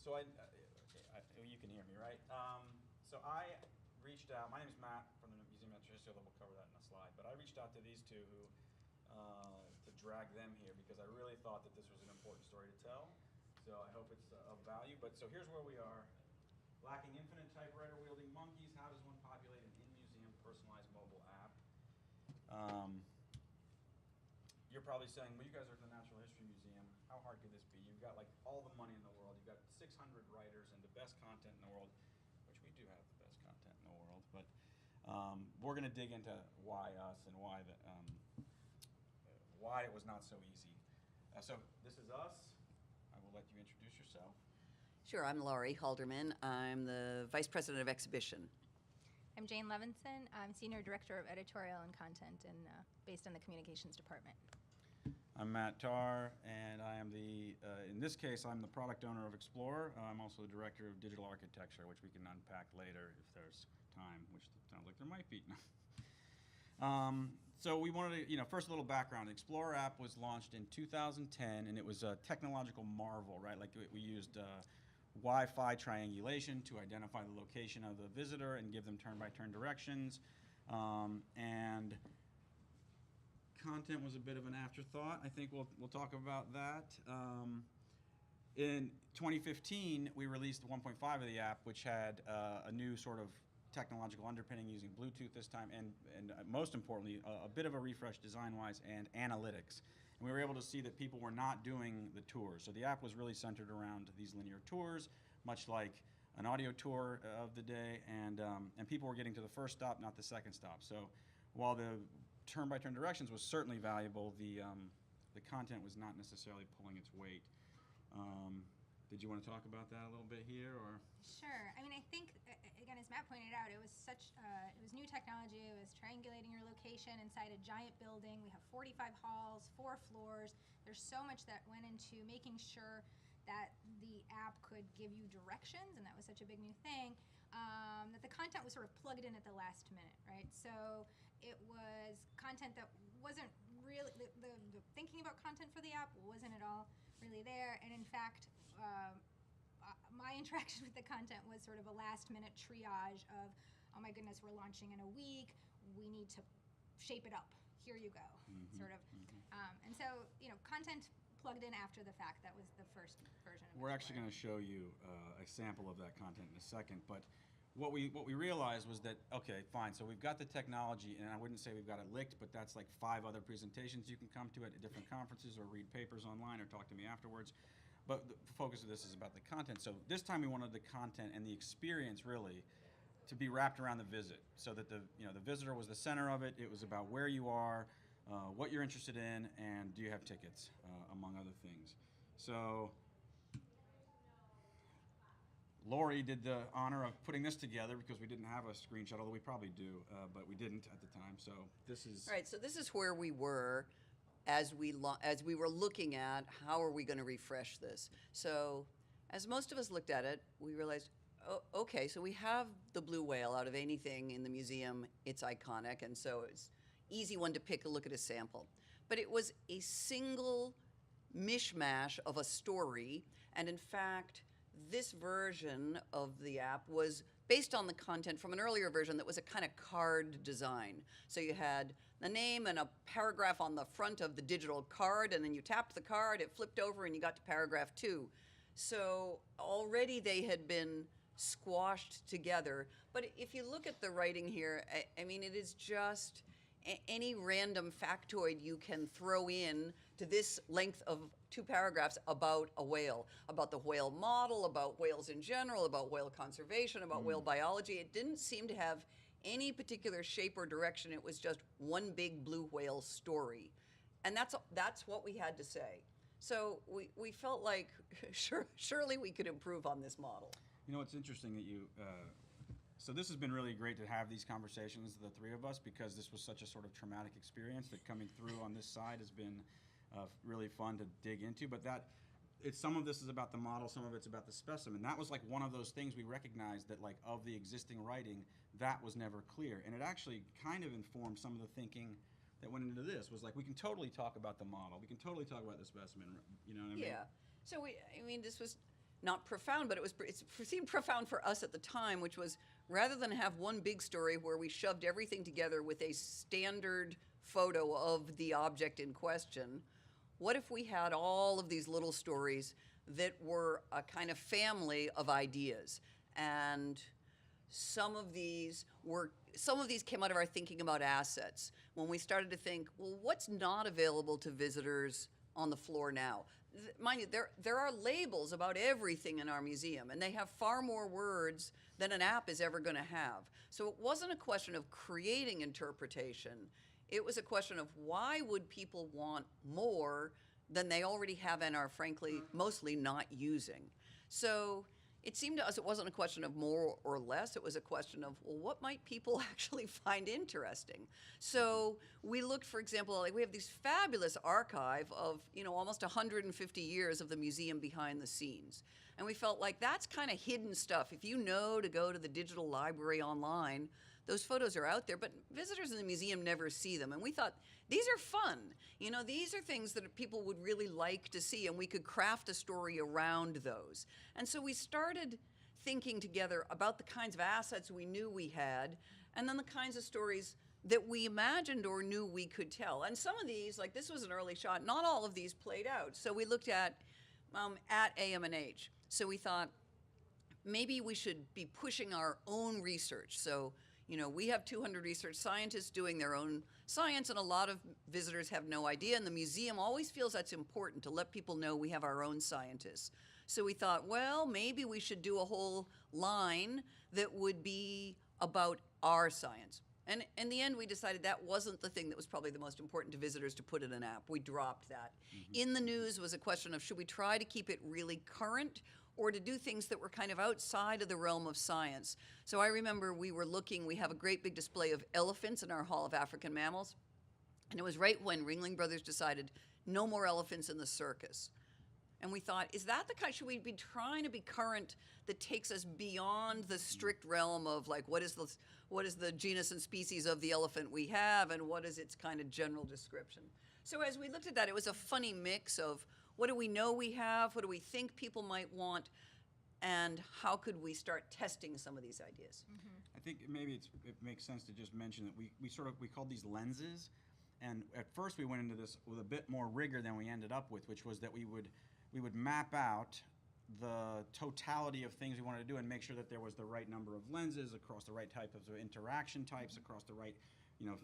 So you can hear me, right? So I reached out. My name is Matt from the Museum of Natural History. We'll cover that in a slide. But I reached out to these two to drag them here because I really thought that this was an important story to tell. So I hope it's of value. But so here's where we are. Lacking infinite typewriter wielding monkeys. How does one populate an in-museum personalized mobile app? You're probably saying, well, you guys are at the Natural History Museum. How hard could this be? You've got like all the money in the world. You've got 600 writers and the best content in the world, which we do have the best content in the world. But we're going to dig into why us and why it was not so easy. So this is us. I will let you introduce yourself. Sure, I'm Lauri Halderman. I'm the Vice President of Exhibition. I'm Jane Levenson. I'm Senior Director of Editorial and Content and based in the Communications Department. I'm Matt Tarr, and I am in this case, I'm the product owner of Explorer. I'm also the Director of Digital Architecture, which we can unpack later if there's time, which sounds like there might be. So we wanted to, first a little background. The Explorer app was launched in 2010, and it was a technological marvel, right? Like we used Wi-Fi triangulation to identify the location of the visitor and give them turn-by-turn directions. And content was a bit of an afterthought. I think we'll talk about that. In 2015, we released 1.5 of the app, which had a new sort of technological underpinning using Bluetooth this time, and most importantly, a bit of a refresh design-wise and analytics. And we were able to see that people were not doing the tours. So the app was really centered around these linear tours, much like an audio tour of the day, and people were getting to the first stop, not the second stop. So while the turn-by-turn directions was certainly valuable, the content was not necessarily pulling its weight. Did you want to talk about that a little bit here, or? Sure. I mean, I think, again, as Matt pointed out, it was new technology. It was triangulating your location inside a giant building. We have 45 halls, 4 floors. There's so much that went into making sure that the app could give you directions, and that was such a big new thing, that the content was sort of plugged in at the last minute, right? So it was content that wasn't really, the thinking about content for the app wasn't at all really there, and in fact, my interaction with the content was sort of a last minute triage of, oh my goodness, we're launching in a week, we need to shape it up, here you go, sort of. And so, content plugged in after the fact, that was the first version of it. We're actually going to show you a sample of that content in a second, but what we realized was that, okay, fine, so we've got the technology, and I wouldn't say we've got it licked, but that's like 5 other presentations you can come to at different conferences or read papers online or talk to me afterwards. But the focus of this is about the content. So this time we wanted the content and the experience really to be wrapped around the visit, so that the visitor was the center of it. It was about where you are, what you're interested in, and do you have tickets, among other things. So Lauri did the honor of putting this together because we didn't have a screenshot, although we probably do, but we didn't at the time. So this is... All right, so this is where we were as we were looking at how are we going to refresh this. So as most of us looked at it, we realized, oh, okay, so we have the blue whale. Out of anything in the museum, it's iconic, and so it's easy one to pick a look at a sample. But it was a single mishmash of a story, and in fact, this version of the app was based on the content from an earlier version that was a kind of card design. So you had the name and a paragraph on the front of the digital card, and then you tapped the card, it flipped over, and you got to paragraph 2. So already they had been squashed together. But if you look at the writing here, I mean, it is just any random factoid you can throw in to this length of 2 paragraphs about a whale, about the whale model, about whales in general, about whale conservation, about whale biology. It didn't seem to have any particular shape or direction. It was just one big blue whale story. And that's what we had to say. So we felt like surely we could improve on this model. It's interesting that you... So this has been really great to have these conversations, the 3 of us, because this was such a sort of traumatic experience that coming through on this side has been really fun to dig into. But some of this is about the model, some of it's about the specimen. That was like one of those things we recognized that, like, of the existing writing, that was never clear. And it actually kind of informed some of the thinking that went into this. Was like, we can totally talk about the model, we can totally talk about the specimen, you know what I mean? Yeah. So this was not profound, but it seemed profound for us at the time, which was rather than have one big story where we shoved everything together with a standard photo of the object in question, what if we had all of these little stories that were a kind of family of ideas? And some of these came out of our thinking about assets. When we started to think, well, what's not available to visitors on the floor now? Mind you, there are labels about everything in our museum, and they have far more words than an app is ever going to have. So it wasn't a question of creating interpretation. It was a question of why would people want more than they already have and are, frankly, mostly not using. So it seemed to us it wasn't a question of more or less. It was a question of, well, what might people actually find interesting? So we looked, for example, like we have this fabulous archive of, almost 150 years of the museum behind the scenes. And we felt like that's kind of hidden stuff. If you know to go to the digital library online, those photos are out there, but visitors in the museum never see them. And we thought, these are fun. These are things that people would really like to see, and we could craft a story around those. And so we started thinking together about the kinds of assets we knew we had, and then the kinds of stories that we imagined or knew we could tell. And some of these, like this was an early shot, not all of these played out. So we looked at AM&H. So we thought, maybe we should be pushing our own research. So we have 200 research scientists doing their own science, and a lot of visitors have no idea, and the museum always feels that's important to let people know we have our own scientists. So we thought, well, maybe we should do a whole line that would be about our science. And in the end, we decided that wasn't the thing that was probably the most important to visitors to put in an app. We dropped that. In the news was a question of, should we try to keep it really current or to do things that were kind of outside of the realm of science? So I remember we have a great big display of elephants in our Hall of African Mammals. And it was right when Ringling Brothers decided no more elephants in the circus. And we thought, is that the kind, should we be trying to be current that takes us beyond the strict realm of like, what is the genus and species of the elephant we have, and what is its kind of general description? So as we looked at that, it was a funny mix of what do we know we have, what do we think people might want, and how could we start testing some of these ideas? I think maybe it makes sense to just mention that we called these lenses, and at first we went into this with a bit more rigor than we ended up with, which was that we would map out the totality of things we wanted to do and make sure that there was the right number of lenses across the right type of interaction types, across the right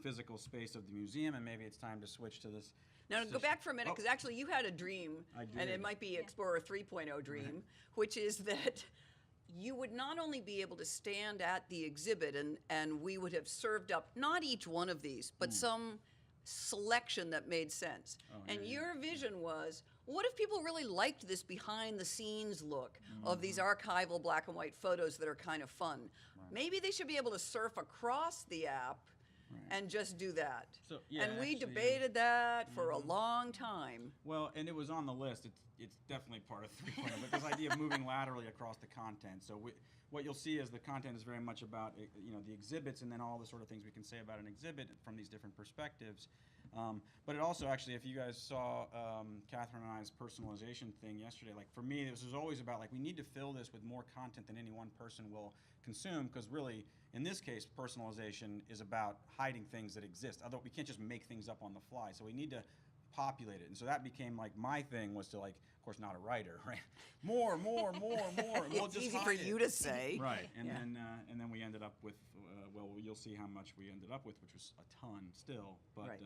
physical space of the museum, and maybe it's time to switch to this. Now, go back for a minute, because actually you had a dream, and it might be Explorer 3.0 dream, which is that you would not only be able to stand at the exhibit and we would have served up, not each one of these, but some selection that made sense. Your vision was, what if people really liked this behind-the-scenes look of these archival black and white photos that are kind of fun? Maybe they should be able to surf across the app and just do that. So, yeah, and we actually, debated that for a long time. Well, and it was on the list. It's definitely part of 3.0, but this idea of moving laterally across the content. So what you'll see is the content is very much about the exhibits, and then all the sort of things we can say about an exhibit from these different perspectives. But it also actually, if you guys saw Catherine and I's personalization thing yesterday, like for me, this was always about like we need to fill this with more content than any one person will consume, because really, in this case, personalization is about hiding things that exist. Although we can't just make things up on the fly, so we need to populate it. And so that became like my thing was to like, of course, not a writer, right? More. And we'll It's just easy hide for it. you to say. Right, and then we ended up with, well, you'll see how much we ended up with, which was a ton still. But Right.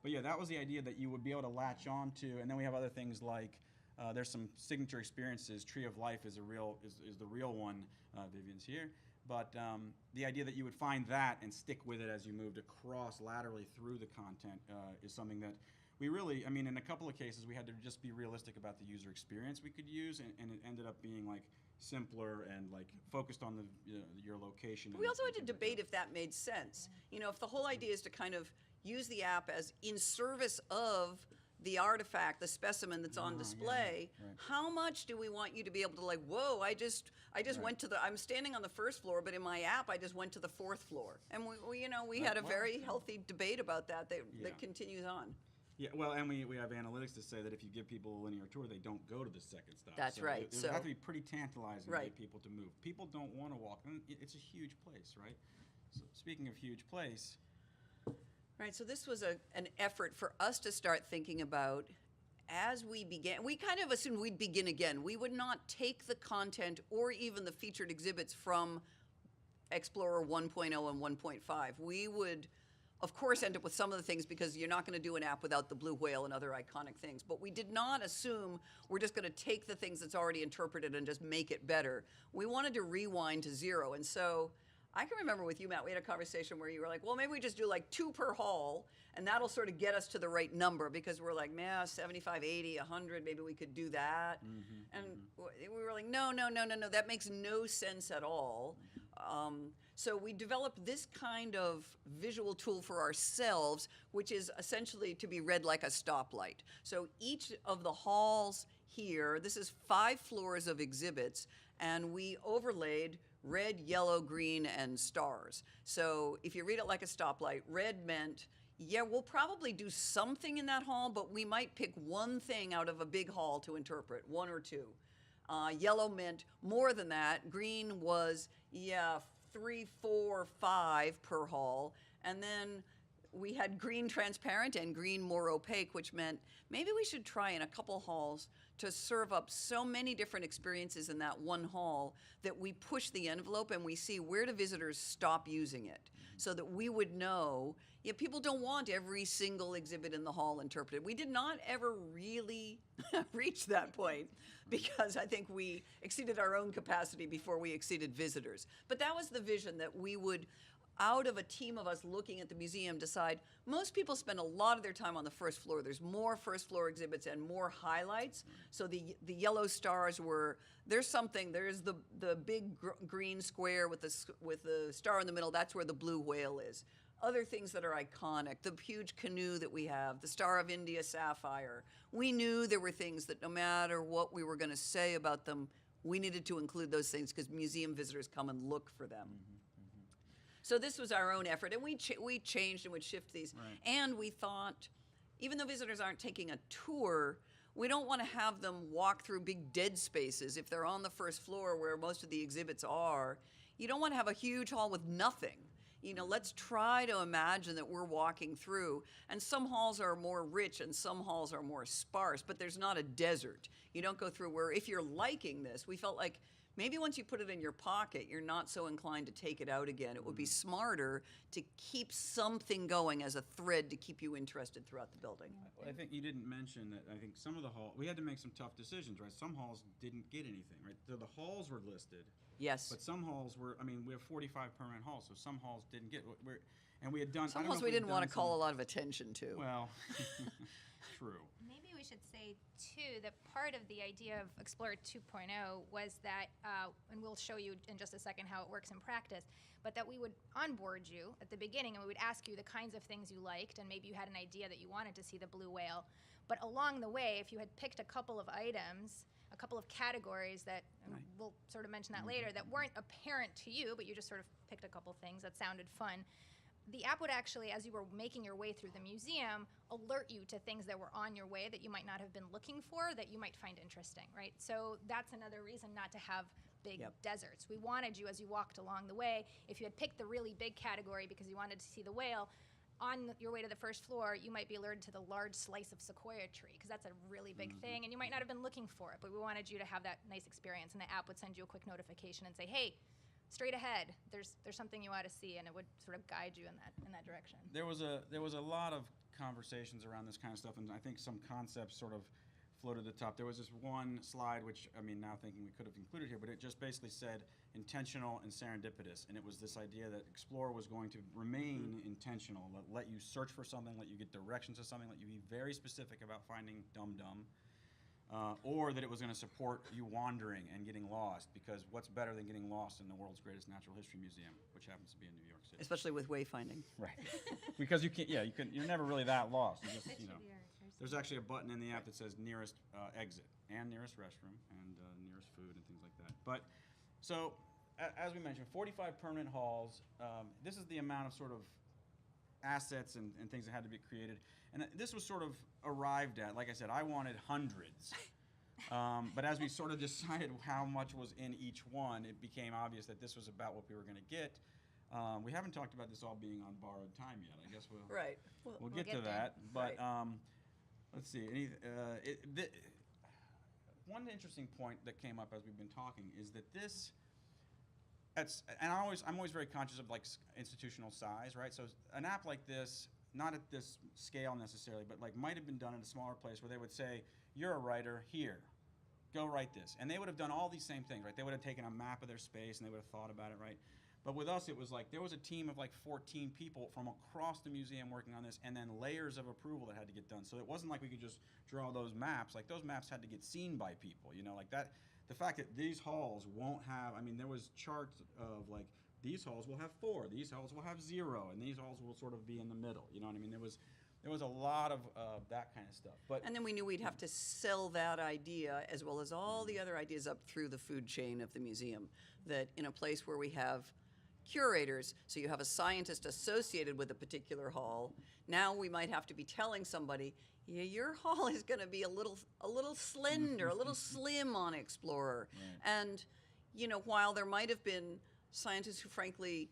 but yeah, that was the idea that you would be able to latch on to, and then we have other things like there's some signature experiences. Tree of Life is the real one. Vivian's here. But the idea that you would find that and stick with it as you moved across laterally through the content is something that we really, in a couple of cases, we had to just be realistic about the user experience we could use, and it ended up being like simpler and like focused on your location. We also had to debate if that made sense. If the whole idea is to kind of use the app as in service of the artifact, the specimen that's on display, right. How much do we want you to be able to like, whoa, I just went to I'm standing on the first floor, but in my app I just went to the fourth floor. And we had a very healthy debate about that continues on. Yeah, well, and we have analytics to say that if you give people a linear tour, they don't go to the second stop. That's So right. It So- would have to be pretty tantalizing to Right. get people to move. People don't want to walk. And it's a huge place, right? So speaking of huge place, Right, so this was an effort for us to start thinking about as we began. We kind of assumed we'd begin again. We would not take the content or even the featured exhibits from Explorer 1.0 and 1.5. We would, of course, end up with some of the things because you're not going to do an app without the blue whale and other iconic things. But we did not assume we're just going to take the things that's already interpreted and just make it better. We wanted to rewind to zero. And so I can remember with you, Matt, we had a conversation where you were like, well, maybe we just do like 2 per hall, and that'll sort of get us to the right number, because we're like, man, 75, 80, 100, maybe we could do that. And we were like, no, that makes no sense at all. So we developed this kind of visual tool for ourselves, which is essentially to be read like a stoplight. So each of the halls here, this is 5 floors of exhibits, and we overlaid red, yellow, green, and stars. So if you read it like a stoplight, red meant, yeah, we'll probably do something in that hall, but we might pick one thing out of a big hall to interpret, 1 or 2. Yellow meant more than that. Green was, 3, 4, 5 per hall. And then we had green transparent and green more opaque, which meant maybe we should try in a couple halls to serve up so many different experiences in that one hall that we push the envelope and we see where do visitors stop using it, so that we would know, people don't want every single exhibit in the hall interpreted. We did not ever really reach that point, because I think we exceeded our own capacity before we exceeded visitors. But that was the vision, that we would, out of a team of us looking at the museum, decide most people spend a lot of their time on the first floor. There's more first floor exhibits and more highlights. So the yellow stars were, there's the big green square with the star in the middle. That's where the blue whale is. Other things that are iconic, the huge canoe that we have, the Star of India sapphire. We knew there were things that no matter what we were going to say about them, we needed to include those things because museum visitors come and look for them. So this was our own effort, and we changed and would shift these. Right. And we thought, even though visitors aren't taking a tour, we don't want to have them walk through big dead spaces. If they're on the first floor where most of the exhibits are, you don't want to have a huge hall with nothing. Let's try to imagine that we're walking through, and some halls are more rich and some halls are more sparse, but there's not a desert. You don't go through where, if you're liking this, we felt like maybe once you put it in your pocket, you're not so inclined to take it out again. It would be smarter to keep something going as a thread to keep you interested throughout the building. I think you didn't mention that. I think some of the halls, we had to make some tough decisions, right? Some halls didn't get anything, right? So the halls were listed, Yes. but some halls were, we have 45 permanent halls, so some halls didn't get, and we had done. Some I don't know halls if we we'd didn't want done to call a some- lot of attention to. Well, true. Maybe we should say, too, that part of the idea of Explorer 2.0 was that, and we'll show you in just a second how it works in practice, but that we would onboard you at the beginning and we would ask you the kinds of things you liked, and maybe you had an idea that you wanted to see the blue whale. But along the way, if you had picked a couple of items, a couple of categories that, and Right. we'll sort of mention that later, that weren't apparent to you, but you just sort of picked a couple things that sounded fun, the app would actually, as you were making your way through the museum, alert you to things that were on your way that you might not have been looking for, that you might find interesting, right? So that's another reason not to have big Yep. deserts. We wanted you, as you walked along the way, if you had picked the really big category because you wanted to see the whale, on your way to the first floor, you might be alerted to the large slice of sequoia tree, because that's a really big thing, and you might not have been looking for it, but we wanted you to have that nice experience, and the app would send you a quick notification and say, hey, straight ahead, there's something you ought to see, and it would sort of guide you in that direction. There was a lot of conversations around this kind of stuff, and I think some concepts sort of floated to the top. There was this one slide, which, now thinking we could have included here, but it just basically said intentional and serendipitous, and it was this idea that Explorer was going to remain intentional, let you search for something, let you get directions to something, let you be very specific about finding dum-dum, or that it was going to support you wandering and getting lost, because what's better than getting lost in the world's greatest natural history museum, which happens to be in New York City. Especially with wayfinding. Right. Because you're never really that lost. You just, there's actually a button in the app that says nearest exit and nearest restroom and nearest food and things like that. But so, as we mentioned, 45 permanent halls. This is the amount of sort of assets and things that had to be created. And this was sort of arrived at. Like I said, I wanted hundreds. But as we sort of decided how much was in each one, it became obvious that this was about what we were going to get. We haven't talked about this all being on borrowed time yet. I guess Right. we'll get to that. But Right. let's see. One interesting point that came up as we've been talking is that this. I'm always very conscious of like institutional size, right? So an app like this, not at this scale necessarily, but like might have been done in a smaller place where they would say, "You're a writer, here, go write this," and they would have done all these same things, right? They would have taken a map of their space and they would have thought about it, right? But with us, it was like there was a team of like 14 people from across the museum working on this, and then layers of approval that had to get done. So it wasn't like we could just draw those maps. Like those maps had to get seen by people, you know, like that. The fact that these halls won't have, I mean, there was charts of like, these halls will have 4, these halls will have 0, and these halls will sort of be in the middle. You know what I mean? There was a lot of that kind of stuff. But And then we knew we'd have to sell that idea as well as all the other ideas up through the food chain of the museum. That in a place where we have curators, so you have a scientist associated with a particular hall, now we might have to be telling somebody, yeah, your hall is going to be a little slender, a little slim on Explorer. Right. And, you know, while there might have been scientists who frankly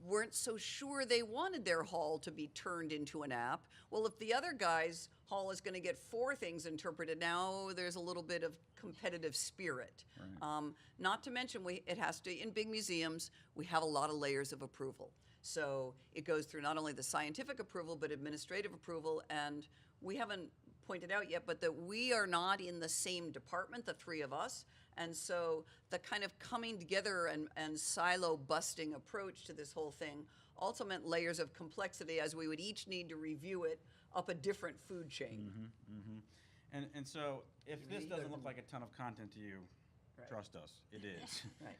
weren't so sure they wanted their hall to be turned into an app. Well, if the other guy's hall is going to get 4 things interpreted, now there's a little bit of competitive spirit. Right. Not to mention, it has to, in big museums, we have a lot of layers of approval. So it goes through not only the scientific approval, but administrative approval. And we haven't pointed out yet, but that we are not in the same department, the 3 of us. And so the kind of coming together and silo busting approach to this whole thing also meant layers of complexity as we would each need to review it up a different food chain. and so if this doesn't look like a ton of content to you, Right. trust us, it is. Right.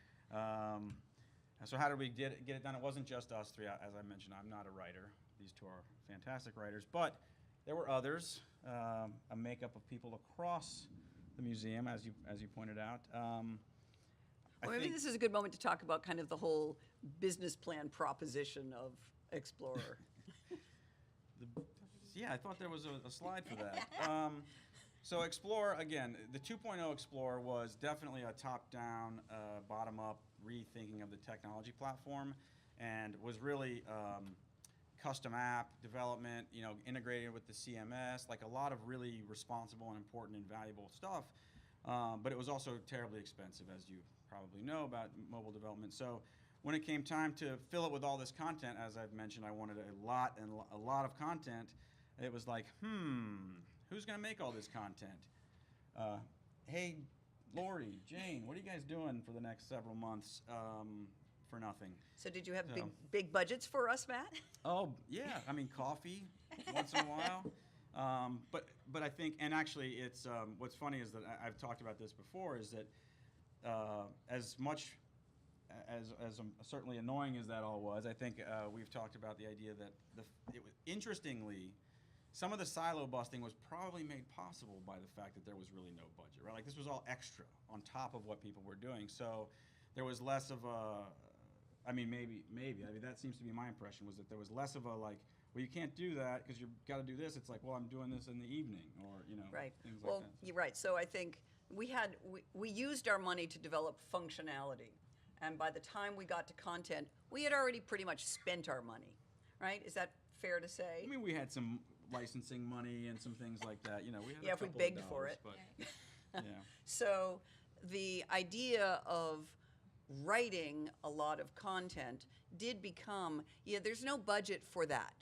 So how did we get it done? It wasn't just us 3. As I mentioned, I'm not a writer. These 2 are fantastic writers, but there were others, a makeup of people across the museum, as you pointed out. Well, maybe this is a good moment to talk about kind of the whole business plan proposition of Explorer. Yeah, I thought there was a slide for that. So Explore, again, the 2.0 Explore was definitely a top-down, bottom-up rethinking of the technology platform, and was really custom app development, you know, integrated with the CMS, like a lot of really responsible and important and valuable stuff. But it was also terribly expensive, as you probably know about mobile development. So when it came time to fill it with all this content, as I've mentioned, I wanted a lot of content. It was like, who's going to make all this content? Hey, Lauri, Jane, what are you guys doing for the next several months for nothing? So did you have So- big budgets for us, Matt? Oh, yeah. I mean, coffee once in a while. But I think, and actually, it's what's funny is that I've talked about this before, is that as much as certainly annoying as that all was, I think we've talked about the idea that interestingly, some of the silo busting was probably made possible by the fact that there was really no budget, right? Like this was all extra on top of what people were doing. So there was less of a, I mean, maybe, I mean, that seems to be my impression, was that there was less of a like, well, you can't do that because you've got to do this. It's like, well, I'm doing this in the evening, or, you know, Right. things Well, like that. you're right. So I think we used our money to develop functionality. And by the time we got to content, we had already pretty much spent our money, right? Is that fair to say? I mean, we had some licensing money and some things like that. You know, we had Yeah, a if we couple begged of for dollars, it. But, yeah. So the idea of writing a lot of content did become, there's no budget for that.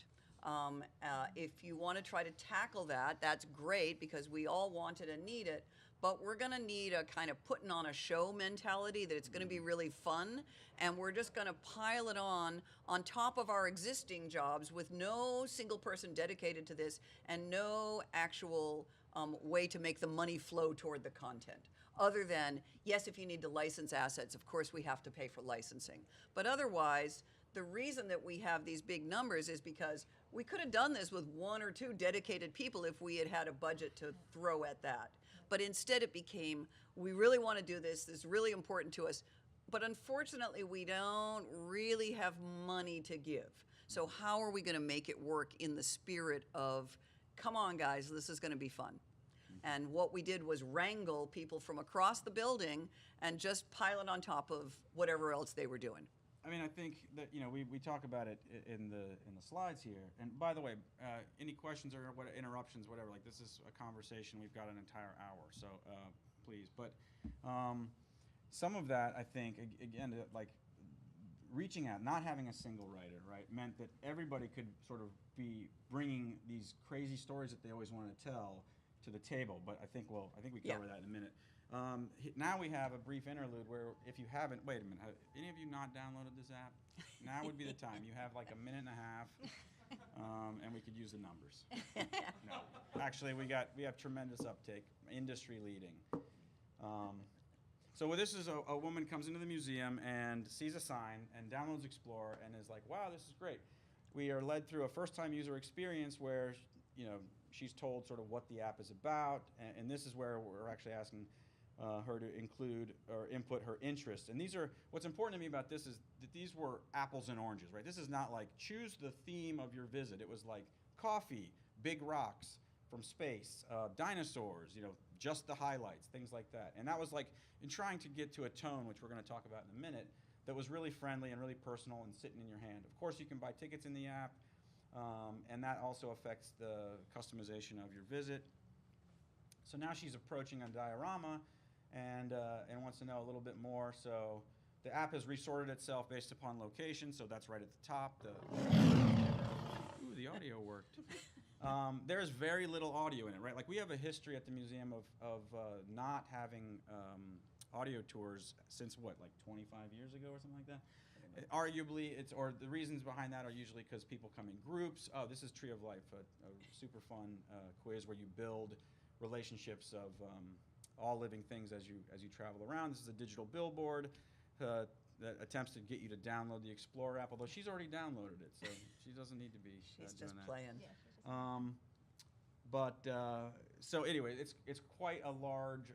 If you want to try to tackle that, that's great because we all want it and need it. But we're going to need a kind of putting on a show mentality that it's going to be really fun. And we're just going to pile it on top of our existing jobs with no single person dedicated to this and no actual way to make the money flow toward the content. Other than, yes, if you need to license assets, of course we have to pay for licensing. But otherwise, the reason that we have these big numbers is because we could have done this with 1 or 2 dedicated people if we had had a budget to throw at that. But instead it became, we really want to do this, this is really important to us, but unfortunately we don't really have money to give. So how are we going to make it work in the spirit of, come on guys, this is going to be fun? And what we did was wrangle people from across the building and just pile it on top of whatever else they were doing. I mean, I think that, you know, we talk about it in the slides here. And by the way, any questions or what interruptions, whatever, like this is a conversation. We've got an entire hour, so please. But some of that, I think, again, like reaching out, not having a single writer, right, meant that everybody could sort of be bringing these crazy stories that they always wanted to tell to the table. But I think we cover that in a minute. Now we have a brief interlude where, if you haven't, wait a minute, have any of you not downloaded this app? Now would be the time. You have like a minute and a half, and we could use the numbers. No, actually, we have tremendous uptake, industry leading. So this is a woman comes into the museum and sees a sign and downloads Explorer and is like, wow, this is great. We are led through a first-time user experience where, you know, she's told sort of what the app is about, and this is where we're actually asking her to include or input her interests. And these are, what's important to me about this is that these were apples and oranges, right? This is not like choose the theme of your visit. It was like coffee, big rocks from space, dinosaurs, you know, just the highlights, things like that. And that was like in trying to get to a tone, which we're going to talk about in a minute, that was really friendly and really personal and sitting in your hand. Of course, you can buy tickets in the app, and that also affects the customization of your visit. So now she's approaching a diorama and wants to know a little bit more. So the app has resorted itself based upon location, so that's right at the top. Ooh, the audio worked. There's very little audio in it, right? Like we have a history at the museum of not having audio tours since what, like 25 years ago or something like that? Arguably, or the reasons behind that are usually because people come in groups. Oh, this is Tree of Life, a super fun quiz where you build relationships of all living things as you travel around. This is a digital billboard that attempts to get you to download the Explorer app, although she's already downloaded it, so she doesn't need to be She's doing just that. playing. So anyway, it's quite a large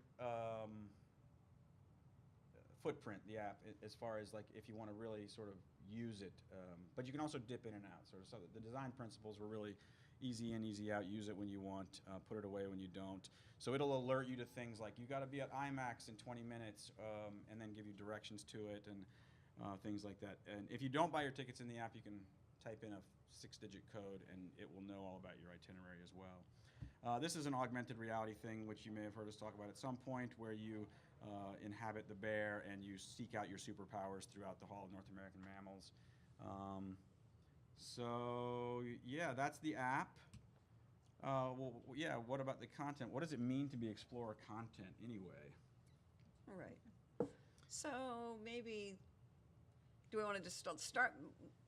footprint, the app, as far as like if you want to really sort of use it. But you can also dip in and out. So the design principles were really easy in, easy out. Use it when you want, put it away when you don't. So it'll alert you to things like you got to be at IMAX in 20 minutes, and then give you directions to it and things like that. And if you don't buy your tickets in the app, you can type in a 6-digit code and it will know all about your itinerary as well. This is an augmented reality thing, which you may have heard us talk about at some point, where you inhabit the bear and you seek out your superpowers throughout the Hall of North American Mammals. So yeah, that's the app. Well, yeah, what about the content? What does it mean to be Explorer content anyway? All right. So maybe, do we want to just start?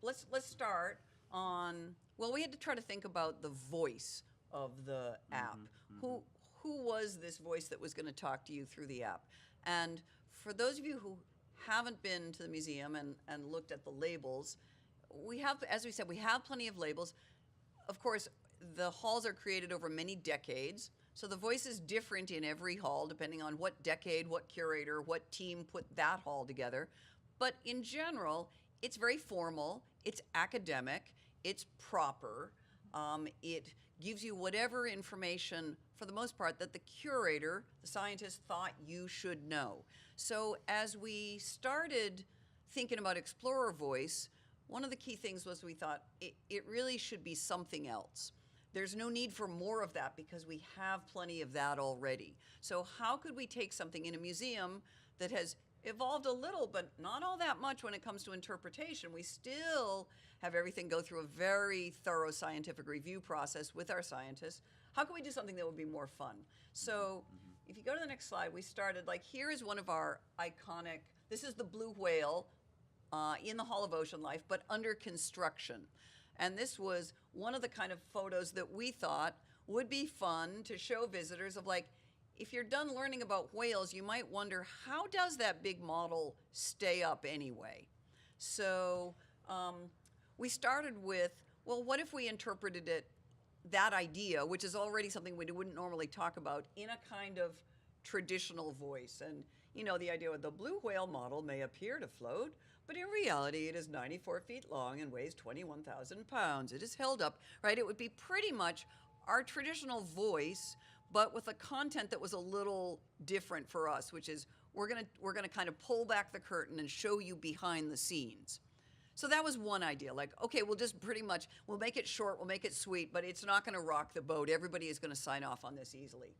Let's start on, well, we had to try to think about the voice of the app. Who was this voice that was going to talk to you through the app? And for those of you who haven't been to the museum and looked at the labels, we have, as we said, we have plenty of labels. Of course, the halls are created over many decades, so the voice is different in every hall depending on what decade, what curator, what team put that hall together. But in general, it's very formal, it's academic, it's proper, it gives you whatever information, for the most part, that the curator, the scientist, thought you should know. So as we started thinking about Explorer Voice, one of the key things was we thought it really should be something else. There's no need for more of that because we have plenty of that already. So how could we take something in a museum that has evolved a little, but not all that much when it comes to interpretation? We still have everything go through a very thorough scientific review process with our scientists. How can we do something that would be more fun? So if you go to the next slide, we started, like, here is one of our iconic, this is the blue whale in the Hall of Ocean Life, but under construction. And this was one of the kind of photos that we thought would be fun to show visitors of, like, if you're done learning about whales, you might wonder, how does that big model stay up anyway? So we started with, well, what if we interpreted it, that idea, which is already something we wouldn't normally talk about, in a kind of traditional voice? And, you know, the idea with the blue whale model may appear to float, But in reality, it is 94 feet long and weighs 21,000 pounds. It is held up, right? It would be pretty much our traditional voice, but with a content that was a little different for us, which is we're gonna kind of pull back the curtain and show you behind the scenes. So that was one idea, like, okay, we'll just we'll make it short, we'll make it sweet, but it's not gonna rock the boat. Everybody is gonna sign off on this easily.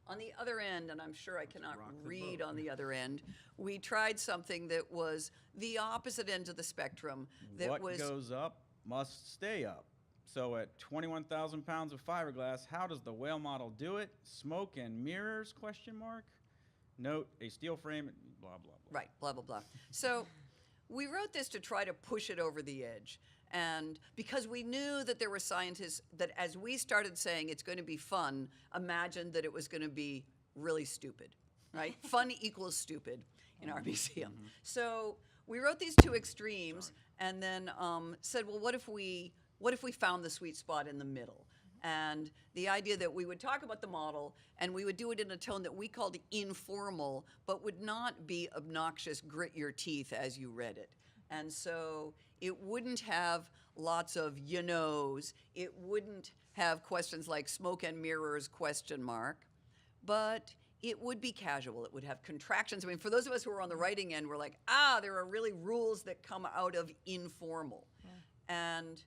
On the other end, and I'm sure I cannot read on the other end, we tried something that was the opposite end of the spectrum. What goes up must stay up. So at 21,000 pounds of fiberglass, how does the whale model do it? Smoke and mirrors, question mark? Note, a steel frame, blah, blah, blah. Right, blah, blah, blah. So we wrote this to try to push it over the edge. And because we knew that there were scientists that as we started saying it's going to be fun, imagined that it was going to be really stupid, right? Fun equals stupid in our museum. So we wrote these two extremes and then said, well, what if we found the sweet spot in the middle? And the idea that we would talk about the model and we would do it in a tone that we called informal, but would not be obnoxious, grit your teeth as you read it. And so it wouldn't have lots of you knows. It wouldn't have questions like smoke and mirrors, question mark. But it would be casual. It would have contractions. I mean, for those of us who are on the writing end, we're like, there are really rules that come out of informal. Yeah. And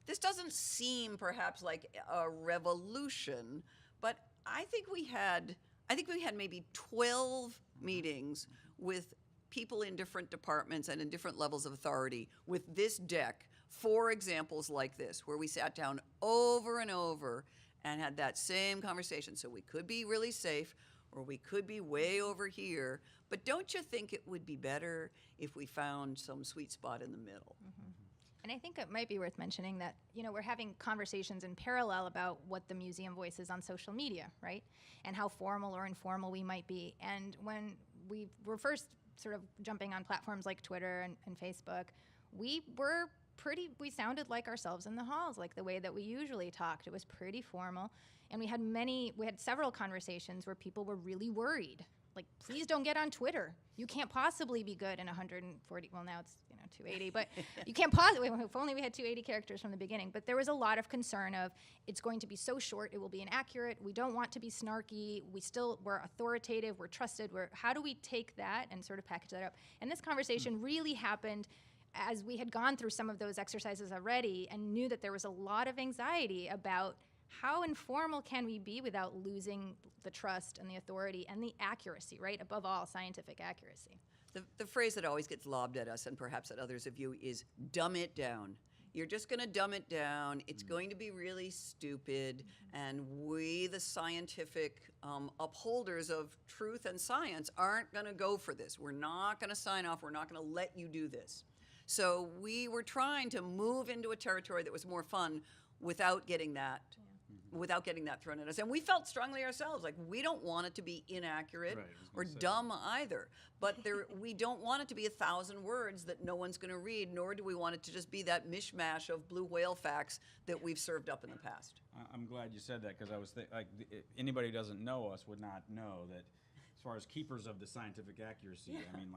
this doesn't seem perhaps like a revolution, but I think we had maybe 12 meetings with people in different departments and in different levels of authority with this deck for examples like this, where we sat down over and over and had that same conversation. So we could be really safe or we could be way over here, but don't you think it would be better if we found some sweet spot in the middle? Mm-hmm. And I think it might be worth mentioning that, we're having conversations in parallel about what the museum voice is on social media, right? And how formal or informal we might be. And when we were first sort of jumping on platforms like Twitter and Facebook, we sounded like ourselves in the halls, like the way that we usually talked. It was pretty formal. And we had several conversations where people were really worried. Like, please don't get on Twitter. You can't possibly be good in 140, well now it's 280, but you can't possibly, if only we had 280 characters from the beginning. But there was a lot of concern of, it's going to be so short, it will be inaccurate, we don't want to be snarky, we're authoritative, we're trusted, how do we take that and sort of package that up? And this conversation really happened as we had gone through some of those exercises already and knew that there was a lot of anxiety about how informal can we be without losing the trust and the authority and the accuracy, right? Above all, scientific accuracy. The phrase that always gets lobbed at us, and perhaps at others of you, is dumb it down. You're just going to dumb it down. It's going to be really stupid. And we, the scientific upholders of truth and science, aren't going to go for this. We're not going to sign off. We're not going to let you do this. So we were trying to move into a territory that was more fun without getting that. Without getting that thrown at us. And we felt strongly ourselves, like we don't want it to be inaccurate or dumb either. But we don't want it to be 1,000 words that no one's going to read, nor do we want it to just be that mishmash of blue whale facts that we've served up in the past. I'm glad you said that, because I was anybody who doesn't know us would not know that as far as keepers of the scientific accuracy, I mean,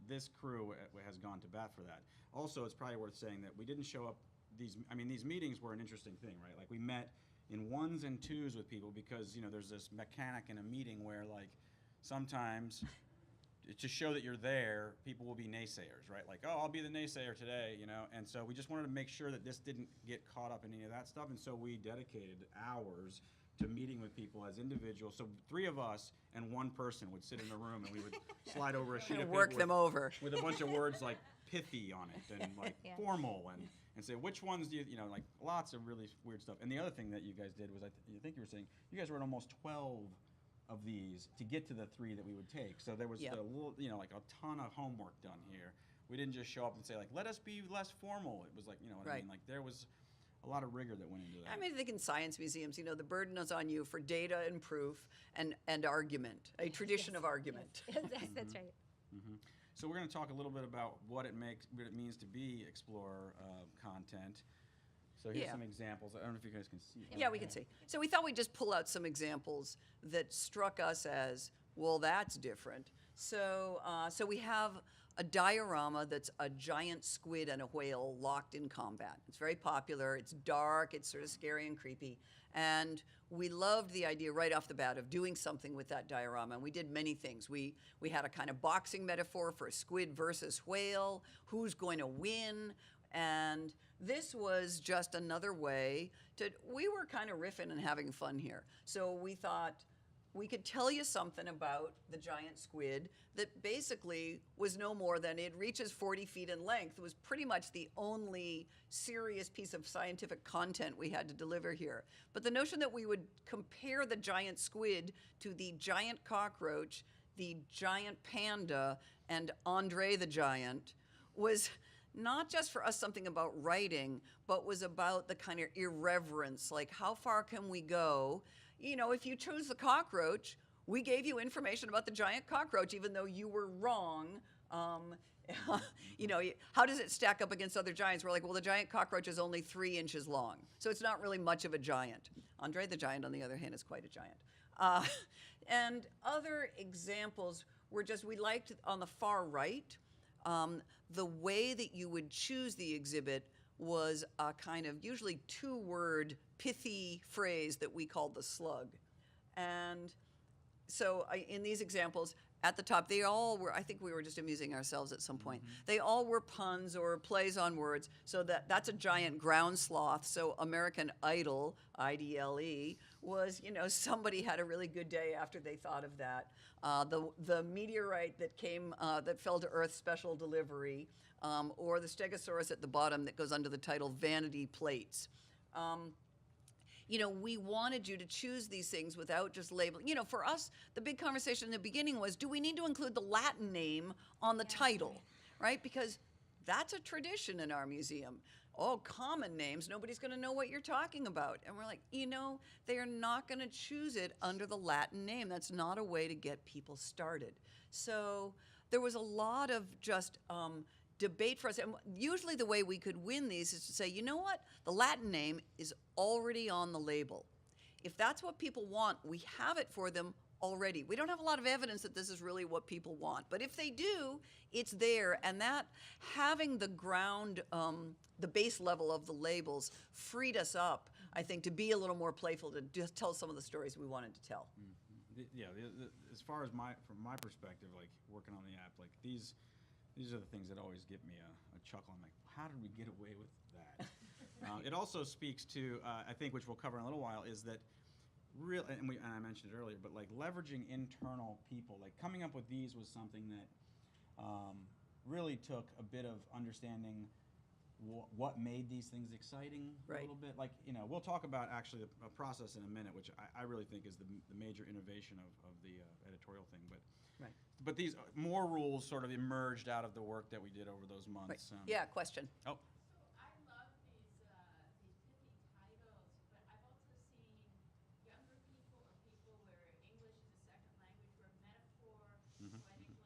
this crew has gone to bat for that. Also, it's probably worth saying that we didn't show up these meetings were an interesting thing, right? Like, we met in ones and twos with people because, there's this mechanic in a meeting where, like, sometimes to show that you're there, people will be naysayers, right? Like, oh, I'll be the naysayer today, And so we just wanted to make sure that this didn't get caught up in any of that stuff. And so we dedicated hours to meeting with people as individuals. So 3 of us and 1 person would sit in a room and we would slide over a sheet of paper work them over with a bunch of words like pithy on it and like formal and say, which ones do you like lots of really weird stuff. And the other thing that you guys did was, I think you were saying, you guys wrote almost 12 of these to get to the 3 that we would take. So there was a little, like a ton of homework done here. We didn't just show up and say, like, let us be less formal. It was like, what I mean? Like, there was a lot of rigor that went into that. I think in science museums, the burden is on you for data and proof and argument, a tradition of argument. Yes. That's right. Mm-hmm. So we're going to talk a little bit about what it means to be Explorer content. So here's some examples. I don't know if you guys can see. Yeah, we can see. So we thought we'd just pull out some examples that struck us as, well, that's different. So we have a diorama that's a giant squid and a whale locked in combat. It's very popular. It's dark. It's sort of scary and creepy. And we loved the idea right off the bat of doing something with that diorama. And we did many things. We had a kind of boxing metaphor for squid versus whale. Who's going to win? And this was just another way we were kind of riffing and having fun here. So we thought we could tell you something about the giant squid that basically was no more than it reaches 40 feet in length. It was pretty much the only serious piece of scientific content we had to deliver here. But the notion that we would compare the giant squid to the giant cockroach, the giant panda, and Andre the Giant was not just for us something about writing, but was about the kind of irreverence, like how far can we go? You know, if you chose the cockroach, we gave you information about the giant cockroach, even though you were wrong. You know, how does it stack up against other giants? We're like, well, the giant cockroach is only 3 inches long, so it's not really much of a giant. Andre the Giant, on the other hand, is quite a giant. And other examples were just, we liked on the far right, the way that you would choose the exhibit was a kind of usually 2-word pithy phrase that we called the slug. And so in these examples, at the top, they all were, I think we were just amusing ourselves at some point. They all were puns or plays on words. So that's a giant ground sloth. So American Idol, IDLE, was, you know, somebody had a really good day after they thought of that. The meteorite that came, that fell to Earth, special delivery, or the stegosaurus at the bottom that goes under the title Vanity Plates. You know, we wanted you to choose these things without just labeling. You know, for us, the big conversation in the beginning was, do we need to include the Latin name on the title, right? Because that's a tradition in our museum. Oh, common names, nobody's going to know what you're talking about. And we're like, you know, they are not going to choose it under the Latin name. That's not a way to get people started. So there was a lot of just debate for us. And usually the way we could win these is to say, you know what? The Latin name is already on the label. If that's what people want, we have it for them already. We don't have a lot of evidence that this is really what people want. But if they do, it's there. And that having the ground, the base level of the labels freed us up, I think, to be a little more playful, to just tell some of the stories we wanted to tell. Yeah, as far as from my perspective, like working on the app, like these are the things that always give me a chuckle. I'm like, how did we get away with that? It also speaks to, I think, which we'll cover in a little while, is that and I mentioned it earlier, but like leveraging internal people, like coming up with these was something that really took a bit of understanding what made these things exciting a little bit. Like, you know, we'll talk about actually a process in a minute, which I really think is the major innovation of the editorial thing. But these more rules sort of emerged out of the work that we did over those months. Yeah, question. Oh. I love these pithy titles, but I've also seen younger people or people where English is a second language, where metaphor, poetic language,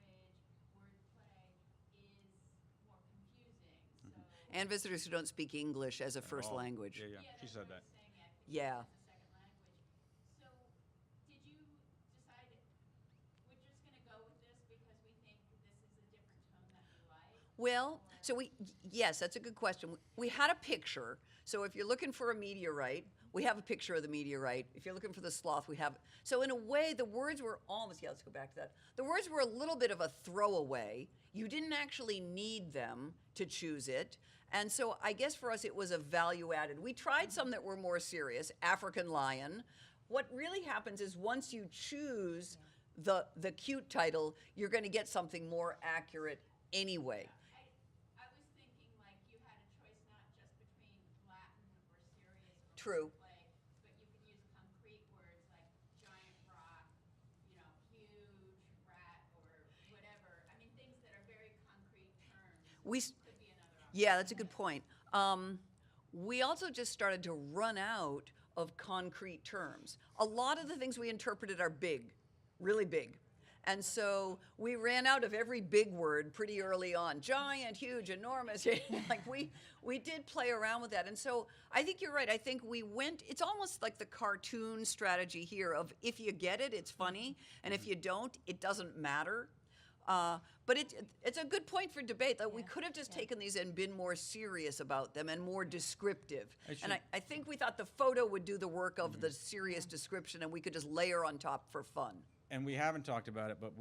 wordplay is more confusing. So And visitors who don't speak English as a first language. Yeah, she said that. Yeah. So did you decide we're just going to go with this because we think this is a different tone that we like? Well, so yes, that's a good question. We had a picture. So if you're looking for a meteorite, we have a picture of the meteorite. If you're looking for the sloth, we have. So in a way, the words were almost, let's go back to that. The words were a little bit of a throwaway. You didn't actually need them to choose it. And so I guess for us, it was a value added. We tried some that were more serious, African lion. What really happens is once you choose the cute title, you're going to get something more accurate anyway. I was thinking like you had a choice not just between Latin or serious or True. play, but you could use concrete words like giant rock, you know, huge rat or whatever. I mean, things that are very concrete terms could be another option. Yeah, that's a good point. We also just started to run out of concrete terms. A lot of the things we interpreted are big, really big. And so we ran out of every big word pretty early on. Giant, huge, enormous. Like we did play around with that. And so I think you're right. I think it's almost like the cartoon strategy here of if you get it, it's funny. And if you don't, it doesn't matter. But it's a good point for debate that we could have just taken these and been more serious about them and more descriptive. And I think we thought the photo would do the work of the serious description, and we could just layer on top for fun. And we haven't talked about it, but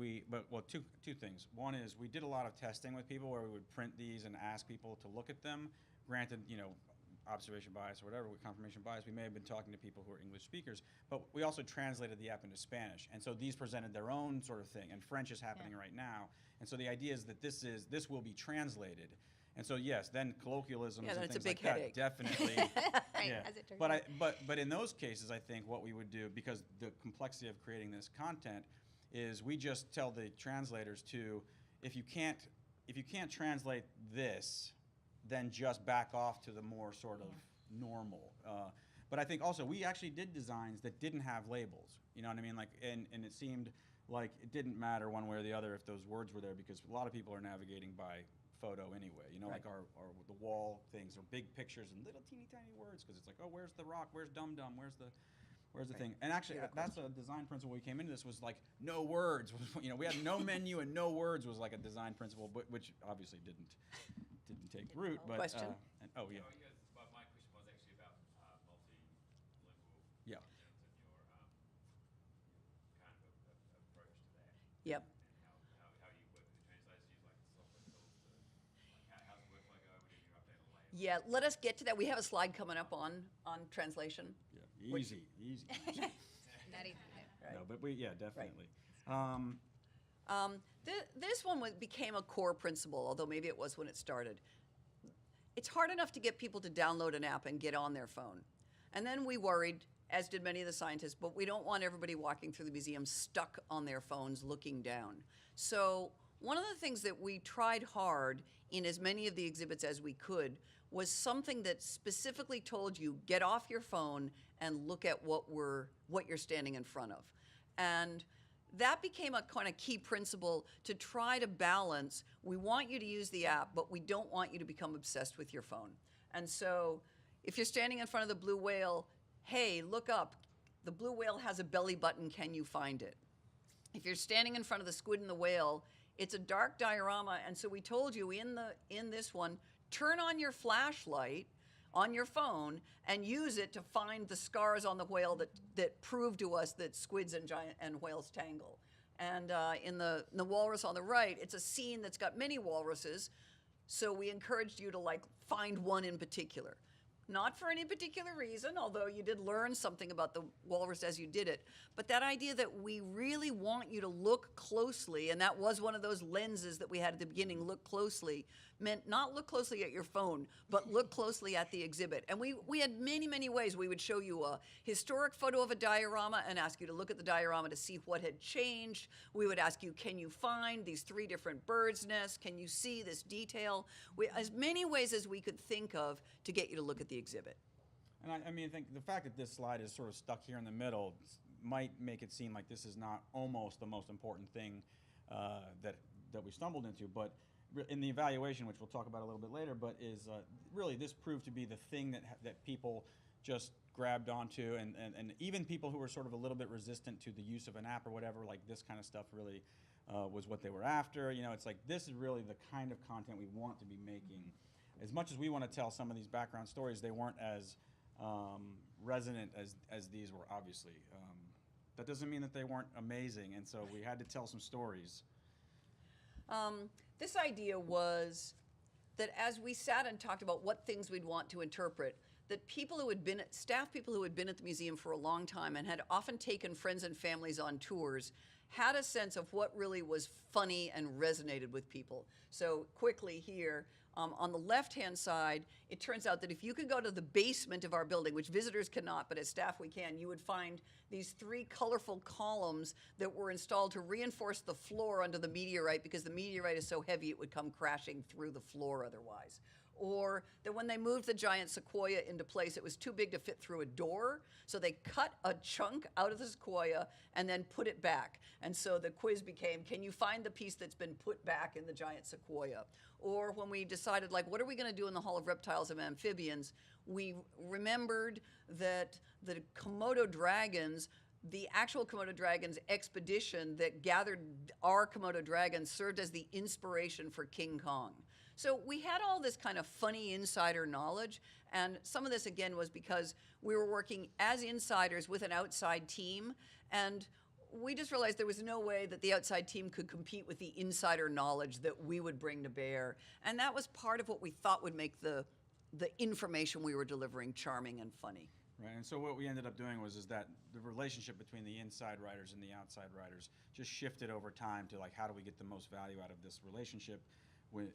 two things. One is we did a lot of testing with people where we would print these and ask people to look at them. Granted, observation bias or whatever, with confirmation bias, we may have been talking to people who are English speakers, but we also translated the app into Spanish. And so these presented their own sort of thing, and French is happening right now. And so the idea is that this will be translated. And so yes, then colloquialisms and that's a things big like headache. that definitely. Right, as it turns But out. but in those cases, I think what we would do, because the complexity of creating this content, is we just tell the translators to, if you can't translate this, then just back off to the more sort of normal. But I think also we actually did designs that didn't have labels. You know what I mean? Like, and it seemed like it didn't matter one way or the other if those words were there, because a lot of people are navigating by photo anyway. Like our the wall things are big pictures and little teeny tiny words, because it's like, oh, where's the rock? Where's dum dum? Where's the thing? And actually, that's a design principle we came into this, was like no words. We had no menu and no words was like a design principle, which obviously didn't take root. But Question? Well, my question was actually about multilingual Yeah. in terms of your kind of approach to that. Yep. And how you work with the translators, use like software tools to, like how's the workflow go whenever you're updating a layer? Yeah, let us get to that. We have a slide coming up on translation. Yeah, easy. Not even. Right. No, but definitely. This one became a core principle, although maybe it was when it started. It's hard enough to get people to download an app and get on their phone. And then we worried, as did many of the scientists, but we don't want everybody walking through the museum stuck on their phones looking down. So one of the things that we tried hard in as many of the exhibits as we could was something that specifically told you, get off your phone and look at what you're standing in front of. And that became a kind of key principle to try to balance. We want you to use the app, but we don't want you to become obsessed with your phone. And so if you're standing in front of the blue whale, hey, look up. The blue whale has a belly button. Can you find it? If you're standing in front of the squid and the whale, it's a dark diorama. And so we told you in this one, turn on your flashlight on your phone and use it to find the scars on the whale that prove to us that squids and whales tangle. And in the walrus on the right, it's a scene that's got many walruses, so we encouraged you to find one in particular. Not for any particular reason, although you did learn something about the walrus as you did it, but that idea that we really want you to look closely, and that was one of those lenses that we had at the beginning, look closely, meant not look closely at your phone, but look closely at the exhibit. And we had many, many ways. We would show you a historic photo of a diorama and ask you to look at the diorama to see what had changed. We would ask you, can you find these 3 different birds' nests? Can you see this detail? As many ways as we could think of to get you to look at the exhibit. And I mean, I think the fact that this slide is sort of stuck here in the middle might make it seem like this is not almost the most important thing that we stumbled into, but in the evaluation, which we'll talk about a little bit later, but is really this proved to be the thing that people just grabbed onto, and even people who were sort of a little bit resistant to the use of an app or whatever, like this kind of stuff really was what they were after. It's like this is really the kind of content we want to be making. As much as we want to tell some of these background stories, they weren't as resonant as these were, obviously. That doesn't mean that they weren't amazing, and so we had to tell some stories. This idea was that as we sat and talked about what things we'd want to interpret, that staff people who had been at the museum for a long time and had often taken friends and families on tours had a sense of what really was funny and resonated with people. So quickly here, on the left-hand side, it turns out that if you could go to the basement of our building, which visitors cannot, but as staff we can, you would find these 3 colorful columns that were installed to reinforce the floor under the meteorite, because the meteorite is so heavy it would come crashing through the floor otherwise. Or that when they moved the giant sequoia into place, it was too big to fit through a door, so they cut a chunk out of the sequoia and then put it back. And so the quiz became, can you find the piece that's been put back in the giant sequoia? Or when we decided, what are we going to do in the Hall of Reptiles and Amphibians, we remembered that the Komodo dragons the actual Komodo dragons expedition that gathered our Komodo dragons served as the inspiration for King Kong. So we had all this kind of funny insider knowledge, and some of this again was because we were working as insiders with an outside team, and we just realized there was no way that the outside team could compete with the insider knowledge that we would bring to bear. And that was part of what we thought would make the information we were delivering charming and funny. Right, and so what we ended up doing is that the relationship between the inside writers and the outside writers just shifted over time to like, how do we get the most value out of this relationship, which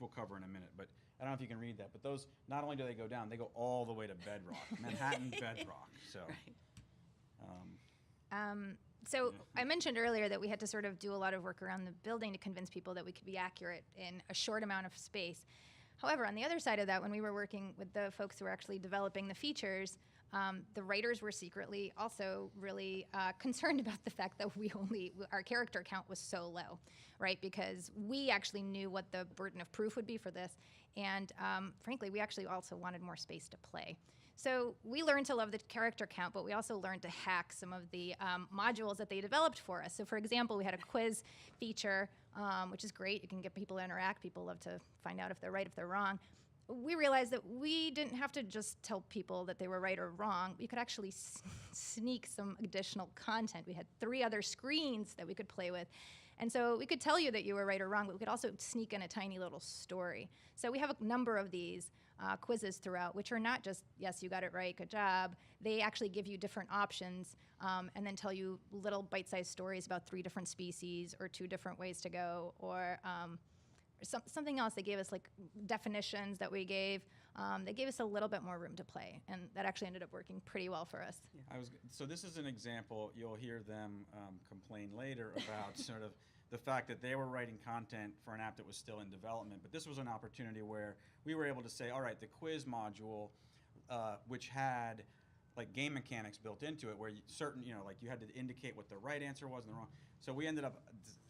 we'll cover in a minute. But I don't know if you can read that, but those, not only do they go down, they go all the way to bedrock, Manhattan bedrock. So. So I mentioned earlier that we had to sort of do a lot of work around the building to convince people that we could be accurate in a short amount of space. However, on the other side of that, when we were working with the folks who were actually developing the features, the writers were secretly also really concerned about the fact that our character count was so low, right? Because we actually knew what the burden of proof would be for this. And frankly, we actually also wanted more space to play. So we learned to love the character count, but we also learned to hack some of the modules that they developed for us. So for example, we had a quiz feature, which is great. You can get people to interact. People love to find out if they're right, if they're wrong. We realized that we didn't have to just tell people that they were right or wrong. We could actually sneak some additional content. We had 3 other screens that we could play with. And so we could tell you that you were right or wrong, but we could also sneak in a tiny little story. So we have a number of these quizzes throughout, which are not just, yes, you got it right, good job. They actually give you different options and then tell you little bite-sized stories about 3 different species or 2 different ways to go, or something else. They gave us like definitions that we gave. They gave us a little bit more room to play, and that actually ended up working pretty well for us. Yeah. So this is an example. You'll hear them complain later about sort of the fact that they were writing content for an app that was still in development. But this was an opportunity where we were able to say, all right, the quiz module, which had like game mechanics built into it, where like you had to indicate what the right answer was and the wrong. So we ended up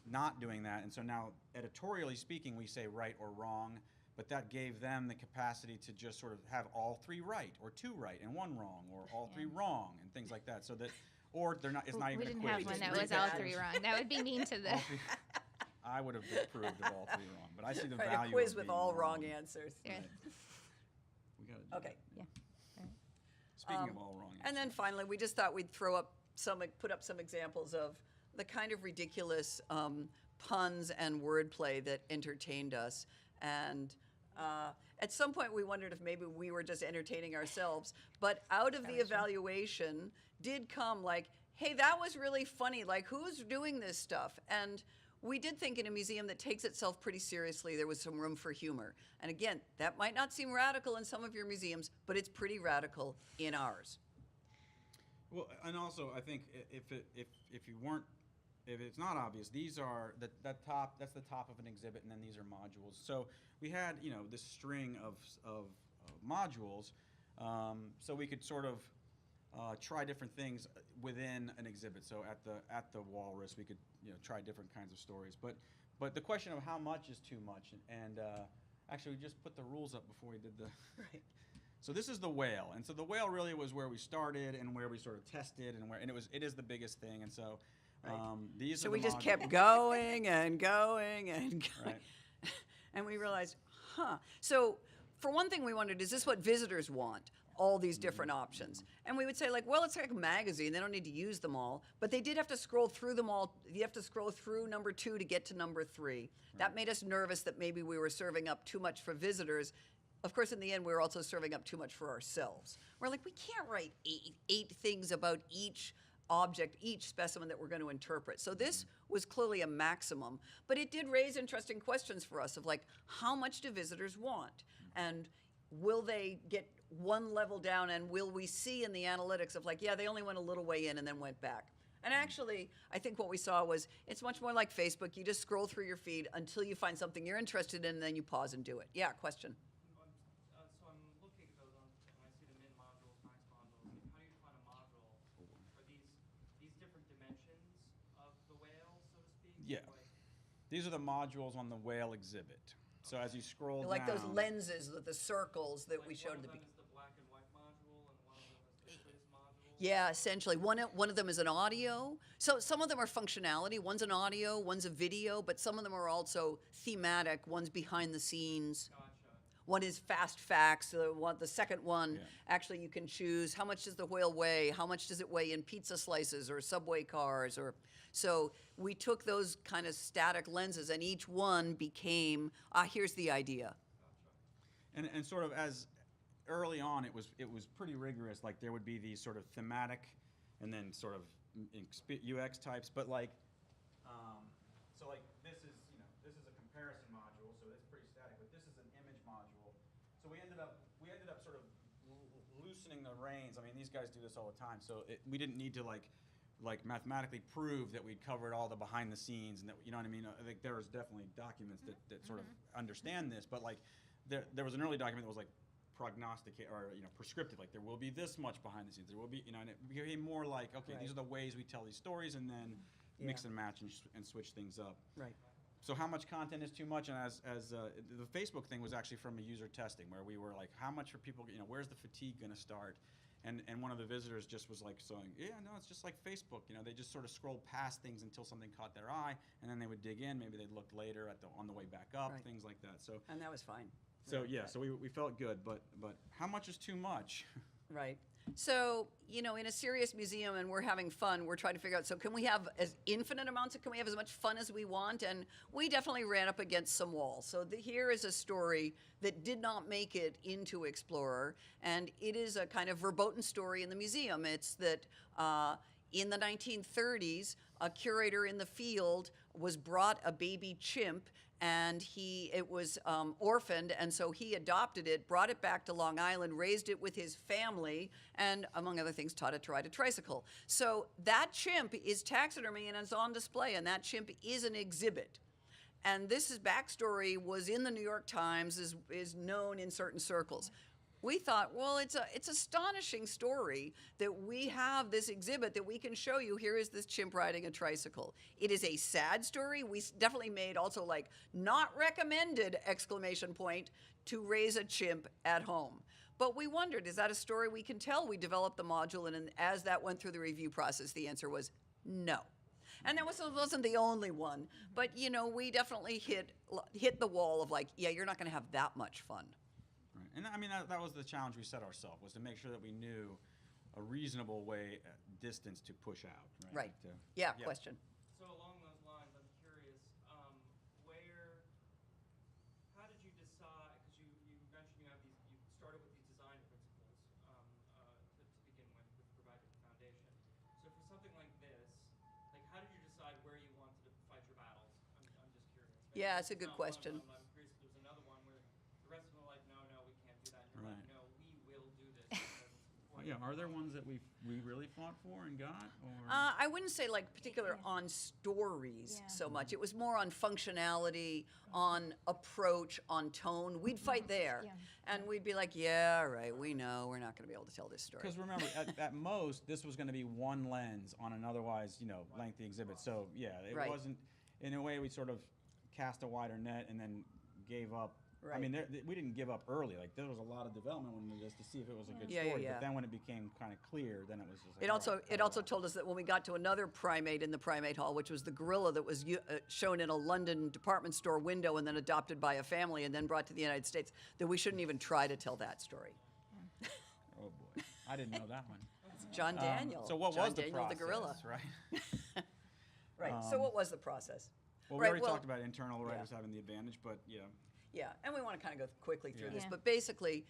not doing that, and so now editorially speaking, we say right or wrong. But that gave them the capacity to just sort of have all 3 right, or 2 right and 1 wrong, or all 3 wrong, and things like that. So that, or they're not. It's not even a quiz. We didn't have one that was all 3 wrong. That would be mean to the. I would have approved of all 3 wrong, but I see the Right, value. a quiz of with being all wrong answers. Yeah. Right. We gotta do Okay. that. Yeah. Speaking of all wrong answers. And then finally, we just thought we'd put up some examples of the kind of ridiculous puns and wordplay that entertained us. And at some point, we wondered if maybe we were just entertaining ourselves. But out of the evaluation did come like, hey, that was really funny. Like, who's doing this stuff? And we did think in a museum that takes itself pretty seriously, there was some room for humor. And again, that might not seem radical in some of your museums, but it's pretty radical in ours. Well, and also I think if it's not obvious, these are that's the top of an exhibit, and then these are modules. So we had this string of modules, so we could sort of try different things within an exhibit. So at the Walrus, we could try different kinds of stories. But the question of how much is too much, and actually we just put the rules up before we did the. Right. So this is the whale, and so the whale really was where we started and where we sort of tested, and it is the biggest thing, and so. Right. These So are we the just modules. kept going and going and going. Right. And we realized, So for one thing we wondered, is this what visitors want? All these different options. And we would say like, well, it's like a magazine. They don't need to use them all. But they did have to scroll through them all. You have to scroll through number 2 to get to number 3. That made us nervous that maybe we were serving up too much for visitors. Of course, in the end, we were also serving up too much for ourselves. We're like, we can't write eight things about each object, each specimen that we're going to interpret. So this was clearly a maximum, but it did raise interesting questions for us of like, how much do visitors want? And will they get one level down, and will we see in the analytics of like, yeah, they only went a little way in and then went back. And actually, I think what we saw was it's much more like Facebook. You just scroll through your feed until you find something you're interested in, and then you pause and do it. Yeah, question. So I'm looking at those and I see the min modules, max modules. How do you define a module for these different dimensions of the whale, so to speak? Yeah. These are the modules on the whale exhibit. So as you scroll Like down, those lenses with the circles that we showed at the One of them beginning. is the black and white module, and one of them is the quiz module. Yeah, essentially. One of them is an audio. So some of them are functionality. One's an audio, one's a video, but some of them are also thematic. One's behind the scenes. Gotcha. One is fast facts. The second one, Yeah. actually, you can choose how much does the whale weigh? How much does it weigh in pizza slices or subway cars? So we took those kind of static lenses, and each one became, here's the idea. And sort of as early on, it was pretty rigorous. Like there would be these sort of thematic, and then sort of UX types. But like, so like this is a comparison module, so it's pretty static. But this is an image module. So we ended up sort of loosening the reins. I mean, these guys do this all the time. So we didn't need to like mathematically prove that we'd covered all the behind the scenes, and that, you know what I mean. I think there was definitely documents that sort of understand this, but like there was an early document that was like prognosticate or prescriptive, like there will be this much behind the scenes, there will be, and it became more like, okay, these are the ways we tell these stories, and then mix and match and switch things up. Right. So how much content is too much? And as the Facebook thing was actually from a user testing where we were like, how much are people, where's the fatigue going to start? And one of the visitors just was like saying, yeah, no, it's just like Facebook. They just sort of scrolled past things until something caught their eye, and then they would dig in. Maybe they'd look later on the way back up, Right. things like that. So And that was fine. so yeah, so we felt good, but how much is too much? Right. So, in a serious museum and we're having fun, we're trying to figure out, so can we have as infinite amounts can we have as much fun as we want? And we definitely ran up against some walls. So here is a story that did not make it into Explorer, and it is a kind of verboten story in the museum. It's that in the 1930s, a curator in the field was brought a baby chimp, and it was orphaned, and so he adopted it, brought it back to Long Island, raised it with his family, and among other things, taught it to ride a tricycle. So that chimp is taxidermy and it's on display, and that chimp is an exhibit. And this backstory was in the New York Times, is known in certain circles. We thought, well, it's astonishing story that we have this exhibit that we can show you. Here is this chimp riding a tricycle. It is a sad story. We definitely made also like not recommended ! To raise a chimp at home. But we wondered, is that a story we can tell? We developed the module, and as that went through the review process, the answer was no. And that wasn't the only one, but we definitely hit the wall of like, yeah, you're not going to have that much fun. Right. And I mean, that was the challenge we set ourselves, was to make sure that we knew a reasonable distance to push out. Right. To, Yeah, question. So along those lines, I'm curious, how did you decide, because you mentioned you started with these design principles to begin with providing the foundation. So for something like this, like how did you decide where you wanted to fight your battles? I'm just curious. Maybe Yeah, it's a it's good not one of question. them. I'm curious if there's another one where the rest of them are like, no, we can't do that. And you're Right. like, no, we will do this. Because it's important. yeah, are there ones that we really fought for and got? Or I wouldn't say like particular on stories Yeah. so much. It was more on functionality, on approach, on tone. We'd fight there. Yeah. And we'd be like, yeah, right, we know we're not going to be able to tell this story. because remember, at most, this was going to be one lens on an otherwise, lengthy exhibit. So yeah, it Right. wasn't. In a way, we sort of cast a wider net and then gave up. I Right. mean, we didn't give up early. Like there was a lot of development when just to see if it was a good Yeah, story. yeah. But then when it became kind of clear, then it was just like. It all also right, it cut also off. told us that when we got to another primate in the primate hall, which was the gorilla that was shown in a London department store window and then adopted by a family and then brought to the United States, that we shouldn't even try to tell that story. Oh boy, I didn't know that one. John Daniel. So what John was the Daniel process, the gorilla? right? Right. So what was the process? Well, we Right, already well- talked about internal writers having the advantage, but yeah. Yeah, and we want to kind of go quickly through Yeah. this, Yeah. but basically,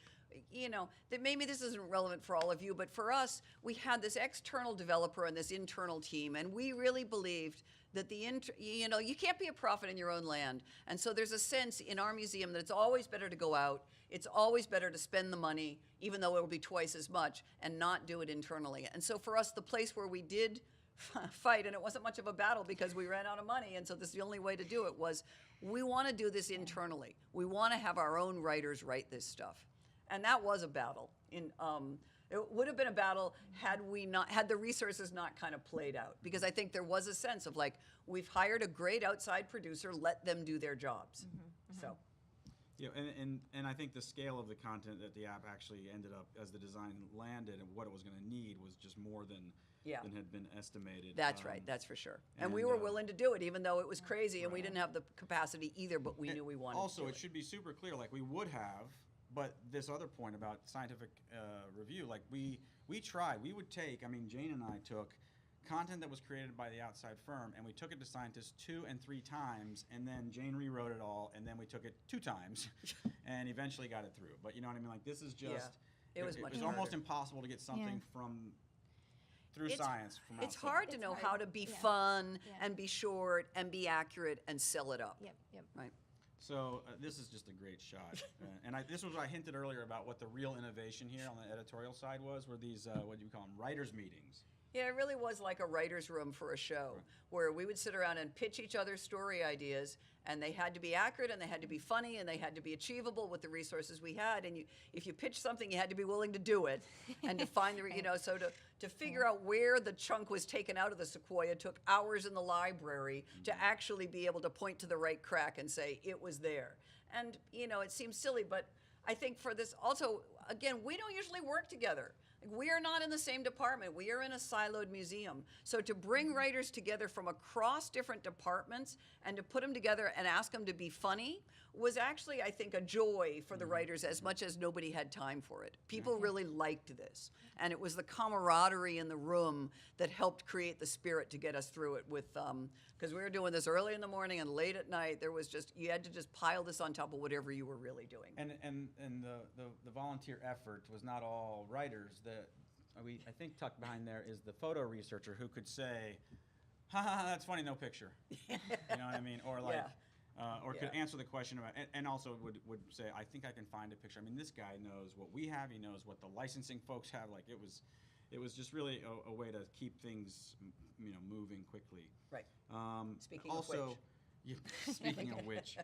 that maybe this isn't relevant for all of you, but for us, we had this external developer and this internal team, and we really believed that you can't be a prophet in your own land, and so there's a sense in our museum that it's always better to go out, it's always better to spend the money, even though it will be twice as much, and not do it internally. And so for us, the place where we did fight, and it wasn't much of a battle because we ran out of money, and so this is the only way to do it, was we want to do this internally. We want to have our own writers write this stuff. And that was a battle. It would have been a battle had the resources not kind of played out, because I think there was a sense of like, we've hired a great outside producer, let them do their jobs. So Yeah, and I think the scale of the content that the app actually ended up, as the design landed and what it was going to need, was just more than Yeah. than had been estimated. That's right, that's for sure. And we and, were uh, willing to do it, even though it was crazy and we Right. didn't have the capacity either, but we knew we wanted Also, to do it should be super clear, like we would have, but this other point about scientific review, like we tried, we would take, I mean, Jane and I took content that was created by the outside firm and we took it to scientists 2 and 3 times, and then Jane rewrote it all, and then we took it 2 times and eventually got it through. But you know what I mean? Like this is just, It was much it was almost harder. impossible to get something from through It's- science from outside. It's hard to It's know hard. how to be Yeah. fun Yeah. and be short and be accurate and sell it up. Yep, yep. Right. So this is just a great shot, and this was what I hinted earlier about what the real innovation here on the editorial side were these what do you call them, writers' meetings. Yeah, it really was like a writer's room for a show where we would sit around and pitch each other story ideas, and they had to be accurate and they had to be funny and they had to be achievable with the resources we had. And if you pitched something, you had to be willing to do it and to find the, so to figure out where the chunk was taken out of the sequoia took hours in the library to actually be able to point to the right crack and say it was there. And, it seems silly, but I think for this also, again, we don't usually work together. We are not in the same department. We are in a siloed museum. So to bring writers together from across different departments and to put them together and ask them to be funny was actually, I think, a joy for the writers as much as nobody had time for it. People really liked this. And it was the camaraderie in the room that helped create the spirit to get us through it with, because we were doing this early in the morning and late at night. There was just, you had to just pile this on top of whatever you were really doing. And the volunteer effort was not all writers. I think tucked behind there is the photo researcher who could say, "Ha ha, ha, that's funny, no picture." You know what I mean? Or like, could Yeah. answer the question about, and also would say, "I think I can find a picture." I mean, this guy knows what we have. He knows what the licensing folks have. Like it was just really a way to keep things, moving quickly. Right. Speaking also, of which. speaking of which,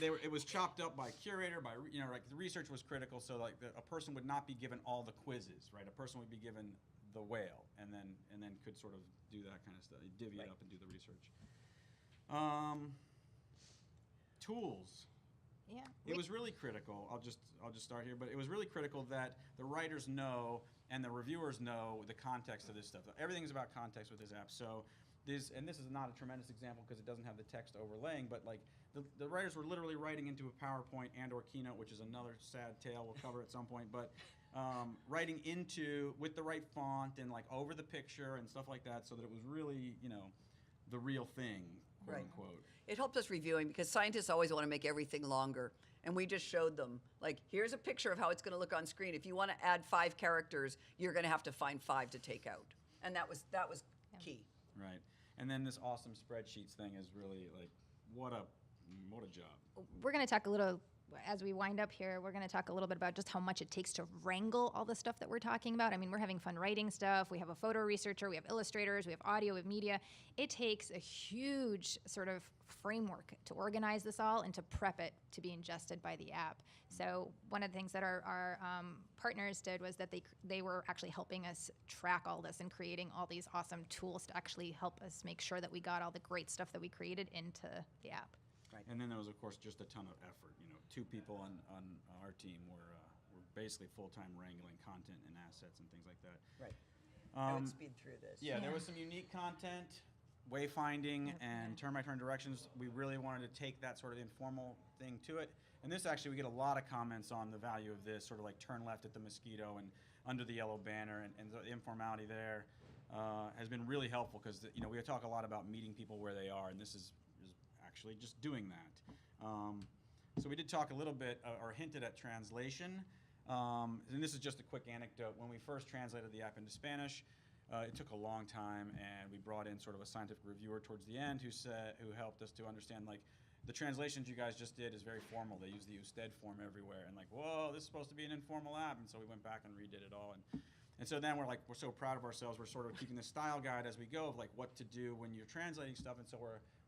it was chopped up by curator, by like the research was critical, so like a person would not be given all the quizzes, right? A person would be given the whale, and then could sort of do that kind of stuff, divvy it up and do the research. Tools. Yeah. It was really critical. I'll just start here, but it was really critical that the writers know and the reviewers know the context of this stuff. Everything's about context with this app. So this is not a tremendous example because it doesn't have the text overlaying, but like the writers were literally writing into a PowerPoint and or Keynote, which is another sad tale we'll cover at some point, but writing into with the right font and like over the picture and stuff like that, so that it was really the real thing, quote Right. unquote. It helped us reviewing because scientists always want to make everything longer. And we just showed them, like, here's a picture of how it's going to look on screen. If you want to add 5 characters, you're going to have to find 5 to take out. And that was key. Right. And then this awesome spreadsheets thing is really like what a job. We're going to talk a little, as we wind up here, we're going to talk a little bit about just how much it takes to wrangle all the stuff that we're talking about. I mean, we're having fun writing stuff. We have a photo researcher. We have illustrators. We have audio. We have media. It takes a huge sort of framework to organize this all and to prep it to be ingested by the app. So one of the things that our partners did was that they were actually helping us track all this and creating all these awesome tools to actually help us make sure that we got all the great stuff that we created into the app. And then there was, of course, just a ton of effort. 2 people on our team were basically full-time wrangling content and assets and things like that. Right. I would speed through this. Yeah, there was some unique content, wayfinding, and turn-by-turn directions. We really wanted to take that sort of informal thing to it. And this actually, we get a lot of comments on the value of this, sort of like turn left at the mosquito and under the yellow banner, and the informality there has been really helpful because we talk a lot about meeting people where they are, and this is actually just doing that. So we did talk a little bit, or hinted at translation, and this is just a quick anecdote. When we first translated the app into Spanish, it took a long time, and we brought in sort of a scientific reviewer towards the end who helped us to understand, like, the translations you guys just did is very formal. They use the usted form everywhere, and like, whoa, this is supposed to be an informal app, and so we went back and redid it all. And so then we're so proud of ourselves. We're sort of keeping the style guide as we go of like what to do when you're translating stuff, and so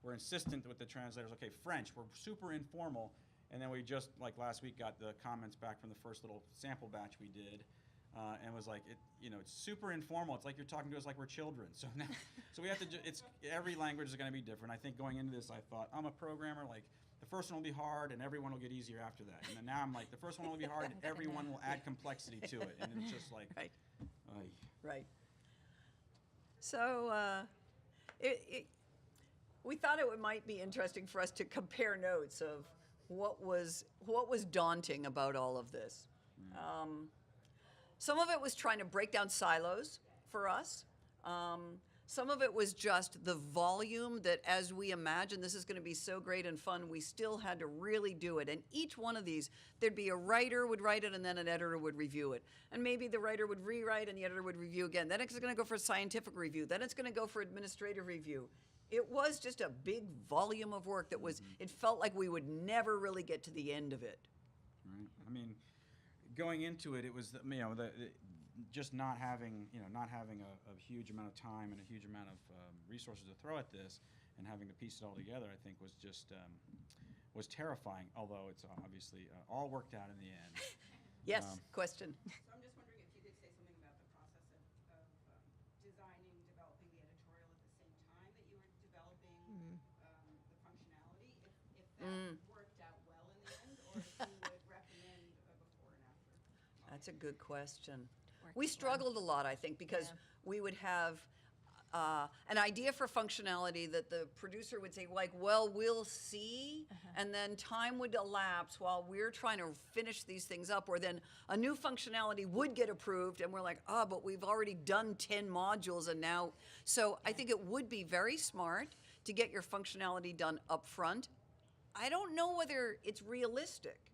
we're insistent with the translators. Okay, French, we're super informal. And then we just, like last week, got the comments back from the first little sample batch we did, and was like, it's super informal. It's like you're talking to us like we're children. So now, so we have to. Every language is going to be different. I think going into this, I thought I'm a programmer. Like, the first one will be hard and everyone will get easier after that. And then now I'm like, the first one will be hard and everyone will add complexity to it. And it's just like, Right. ay. Right. So we thought it might be interesting for us to compare notes of what was daunting about all of this. Some of it was trying to break down silos for us. Some of it was just the volume that, as we imagined this is going to be so great and fun, we still had to really do it. And each one of these, there'd be a writer would write it and then an editor would review it. And maybe the writer would rewrite and the editor would review again. Then it's going to go for scientific review. Then it's going to go for administrative review. It was just a big volume of work that was, it felt like we would never really get to the end of it. Right. I mean, going into it, it was just not having a huge amount of time and a huge amount of resources to throw at this, and having to piece it all together, I think was just was terrifying. Although it's obviously all worked out in the end. Yes, question. So I'm just wondering if you could say something about the process of designing, developing the editorial at the same time that you were developing the functionality, if that worked out well in the end, or if you would recommend a before and after. That's a good question. We struggled a lot, I think, because we would have an idea for functionality that the producer would say, like, well, we'll see, and then time would elapse while we're trying to finish these things up, or then a new functionality would get approved, and we're like, oh, but we've already done 10 modules, and now, so I think it would be very smart to get your functionality done up front. I don't know whether it's realistic.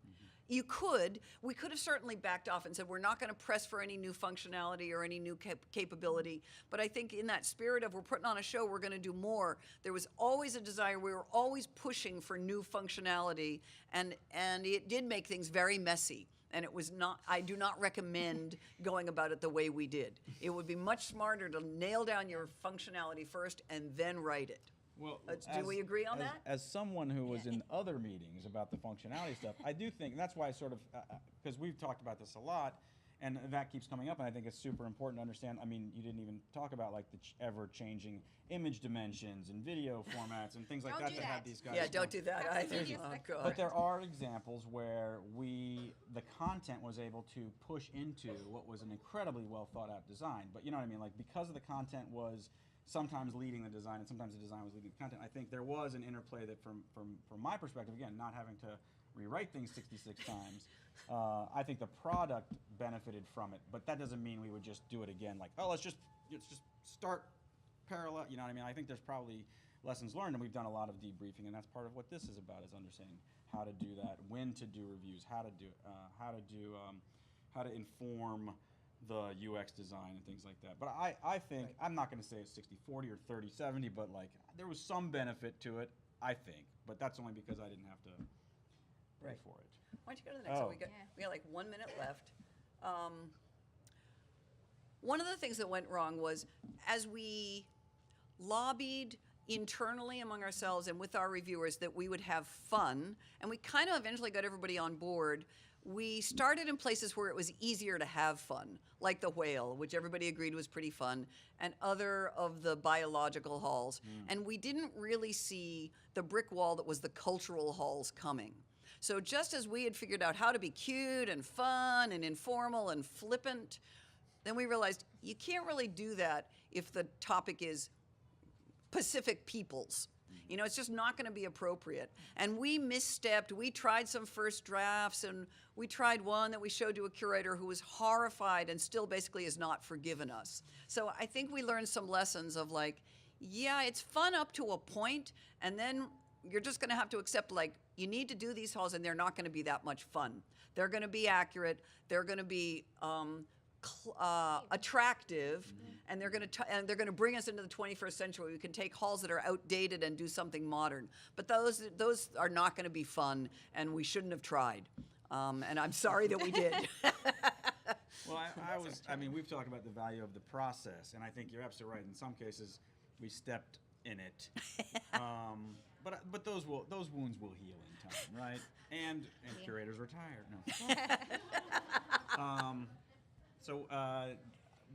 We could have certainly backed off and said, we're not going to press for any new functionality or any new capability. But I think in that spirit of we're putting on a show, we're going to do more, there was always a desire, we were always pushing for new functionality, and it did make things very messy. And it was not, I do not recommend going about it the way we did. It would be much smarter to nail down your functionality first and then write it. Well, do we agree on that? As someone who was in other meetings about the functionality stuff, I do think, and that's why I sort of, because we've talked about this a lot, and that keeps coming up, and I think it's super important to understand. I mean, you didn't even talk about like the ever-changing image dimensions and video formats and things like Don't that do that that. had these guys. Yeah, don't do that That's either. tedious. Oh, But God. But there are examples where the content was able to push into what was an incredibly well thought out design. But you know what I mean? Like, because the content was sometimes leading the design and sometimes the design was leading the content, I think there was an interplay that from my perspective, again, not having to rewrite things 66 times, I think the product benefited from it. But that doesn't mean we would just do it again, like, oh, let's just start parallel, you know what I mean? I think there's probably lessons learned, and we've done a lot of debriefing, and that's part of what this is about, is understanding how to do that, when to do reviews, how to inform the UX design and things like that. But I think, I'm not going to say it's 60-40 or 30-70, but like there was some benefit to it, I think. But that's only because I didn't have to pay for it. Why don't you go to the next Oh. one? We got like 1 minute left. One of the things that went wrong was, as we lobbied internally among ourselves and with our reviewers that we would have fun, and we kind of eventually got everybody on board, we started in places where it was easier to have fun, like the Whale, which everybody agreed was pretty fun, and other of the biological halls. And we didn't really see the brick wall that was the cultural halls coming. So just as we had figured out how to be cute and fun and informal and flippant, then we realized you can't really do that if the topic is Pacific peoples. You know, it's just not going to be appropriate. And we misstepped. We tried some first drafts, and we tried one that we showed to a curator who was horrified and still basically has not forgiven us. So I think we learned some lessons of like, yeah, it's fun up to a point, and then you're just going to have to accept, like, you need to do these halls, and they're not going to be that much fun. They're going to be accurate. They're going to be attractive, and they're going to bring us into the 21st century. We can take halls that are outdated and do something modern. But those are not going to be fun, and we shouldn't have tried. And I'm sorry that we did. Well, I mean, we've talked about the value of the process, and I think you're absolutely right. In some cases, we stepped in it. But those wounds will heal in time, right? And curators retire. No. So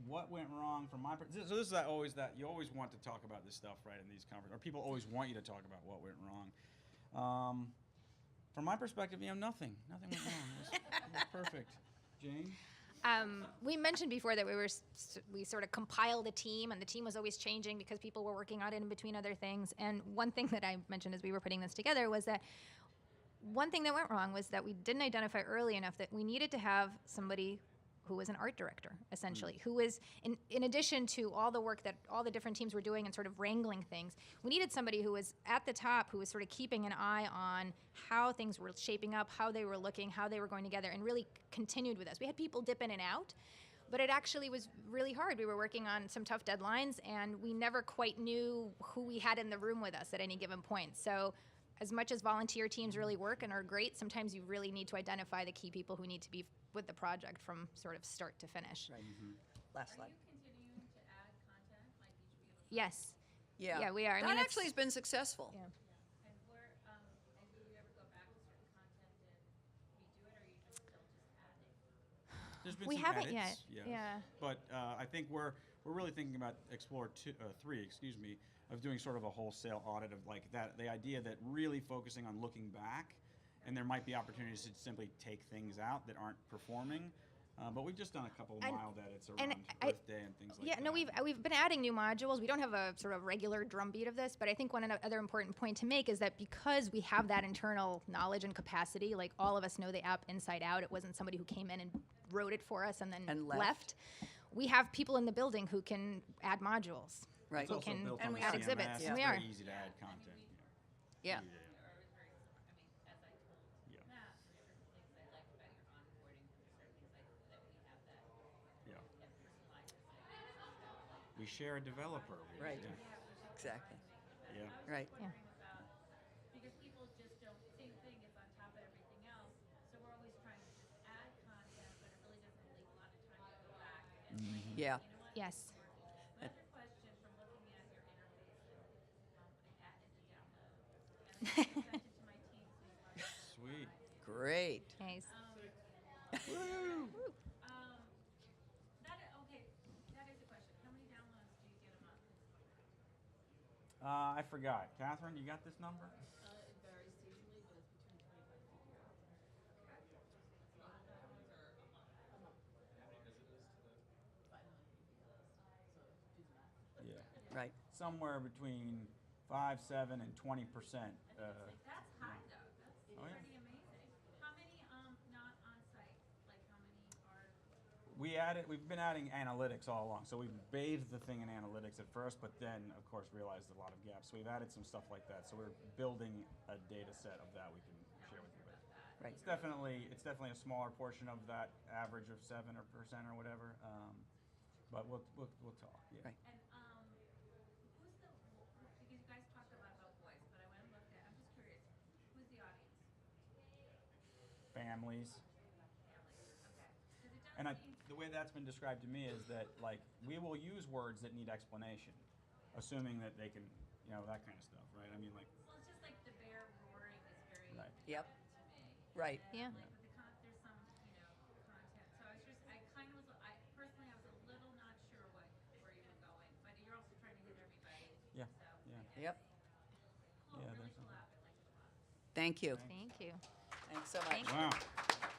what went wrong from my perspective? So this is always that you always want to talk about this stuff, right? In these conferences, or people always want you to talk about what went wrong. From my perspective, nothing went wrong. It was perfect. Jane? We mentioned before that we sort of compiled a team, and the team was always changing because people were working on it in between other things. And one thing that I mentioned as we were putting this together was that one thing that went wrong was that we didn't identify early enough that we needed to have somebody who was an art director, essentially, who was, in addition to all the work that all the different teams were doing and sort of wrangling things, we needed somebody who was at the top, who was sort of keeping an eye on how things were shaping up, how they were looking, how they were going together, and really continued with us. We had people dip in and out, but it actually was really hard. We were working on some tough deadlines, and we never quite knew who we had in the room with us at any given point. So as much as volunteer teams really work and are great, sometimes you really need to identify the key people who need to be with the project from sort of start to finish. Right. Last slide. Are you continuing to add content, like each of you? Yes. Yeah. Yeah, we are. I That mean, it's- actually has been successful. Yeah. And where, and do you ever go back to certain content and redo it, or are you just still just adding? There's been We some haven't edits, yet, yes. yeah. But I think we're really thinking about Explore 3, of doing sort of a wholesale audit of like that, the idea that really focusing on looking back, and there might be opportunities to simply take things out that aren't performing. But we've just done a couple of And- mild edits and around I- Earth Day and things like Yeah, that. no, we've been adding new modules. We don't have a sort of regular drumbeat of this, but I think one other important point to make is that because we have that internal knowledge and capacity, like all of us know the app inside out. It wasn't somebody who came in and wrote it for us and then And left. We have people in the building who can add modules. Right. It's also can built and on we the are. add exhibits. CMS. And It's we very are. easy to add content. Yeah. Or it was very, I mean, as I told Yeah. Matt, there's certain things I like about your onboarding, and certain things that we have that Yeah. personalized. Like, We share a developer. Right. Yeah. Exactly. Yeah. Right. Yeah. about, because people just don't, same thing, it's on top of everything else, so we're always trying to just add content, but it really doesn't leave a lot of time to go back and say, Yeah. you know what? Yes. My other question from looking at your interface, I added the download, and I sent it to my team, so you guys. Sweet. Great. Nice. Woo! Okay, that is a question. How many downloads do you get a month? I forgot. Catherine, you got this number? It varies seasonally, but it's between 25 and 50. Yeah. Right. Somewhere between 5, 7, and 20%. That's high though. That's Oh, yeah. pretty amazing. How many not on site? Like how many are? We've been adding analytics all along. So we've bathed the thing in analytics at first, but then of course realized a lot of gaps. So we've added some stuff like that. So we're building a data set of that we can share with you. But Right. it's definitely a smaller portion of that average of 7% or whatever. But we'll talk. Yeah. Right. And who's the? Because you guys talked a lot about voice, but I went and looked at. I'm just curious. Who's the audience? Families. Families. Okay. Because it does And seem. the way that's been described to me is that like we will use words that need explanation, assuming that they can, that kind of stuff, right? I mean, like, Well, it's just like the bear roaring is very Right. Yep. important to me. Right. Yeah. Like with there's some, content. So I kind of was, personally, I was a little not sure where you were going, but you're also trying to hit everybody. Yeah, So, yeah. Yep. Cool, Yeah, really there's cool something. app. I like it a lot. Thank you. Thank you. Thanks so much. Thank you. wow.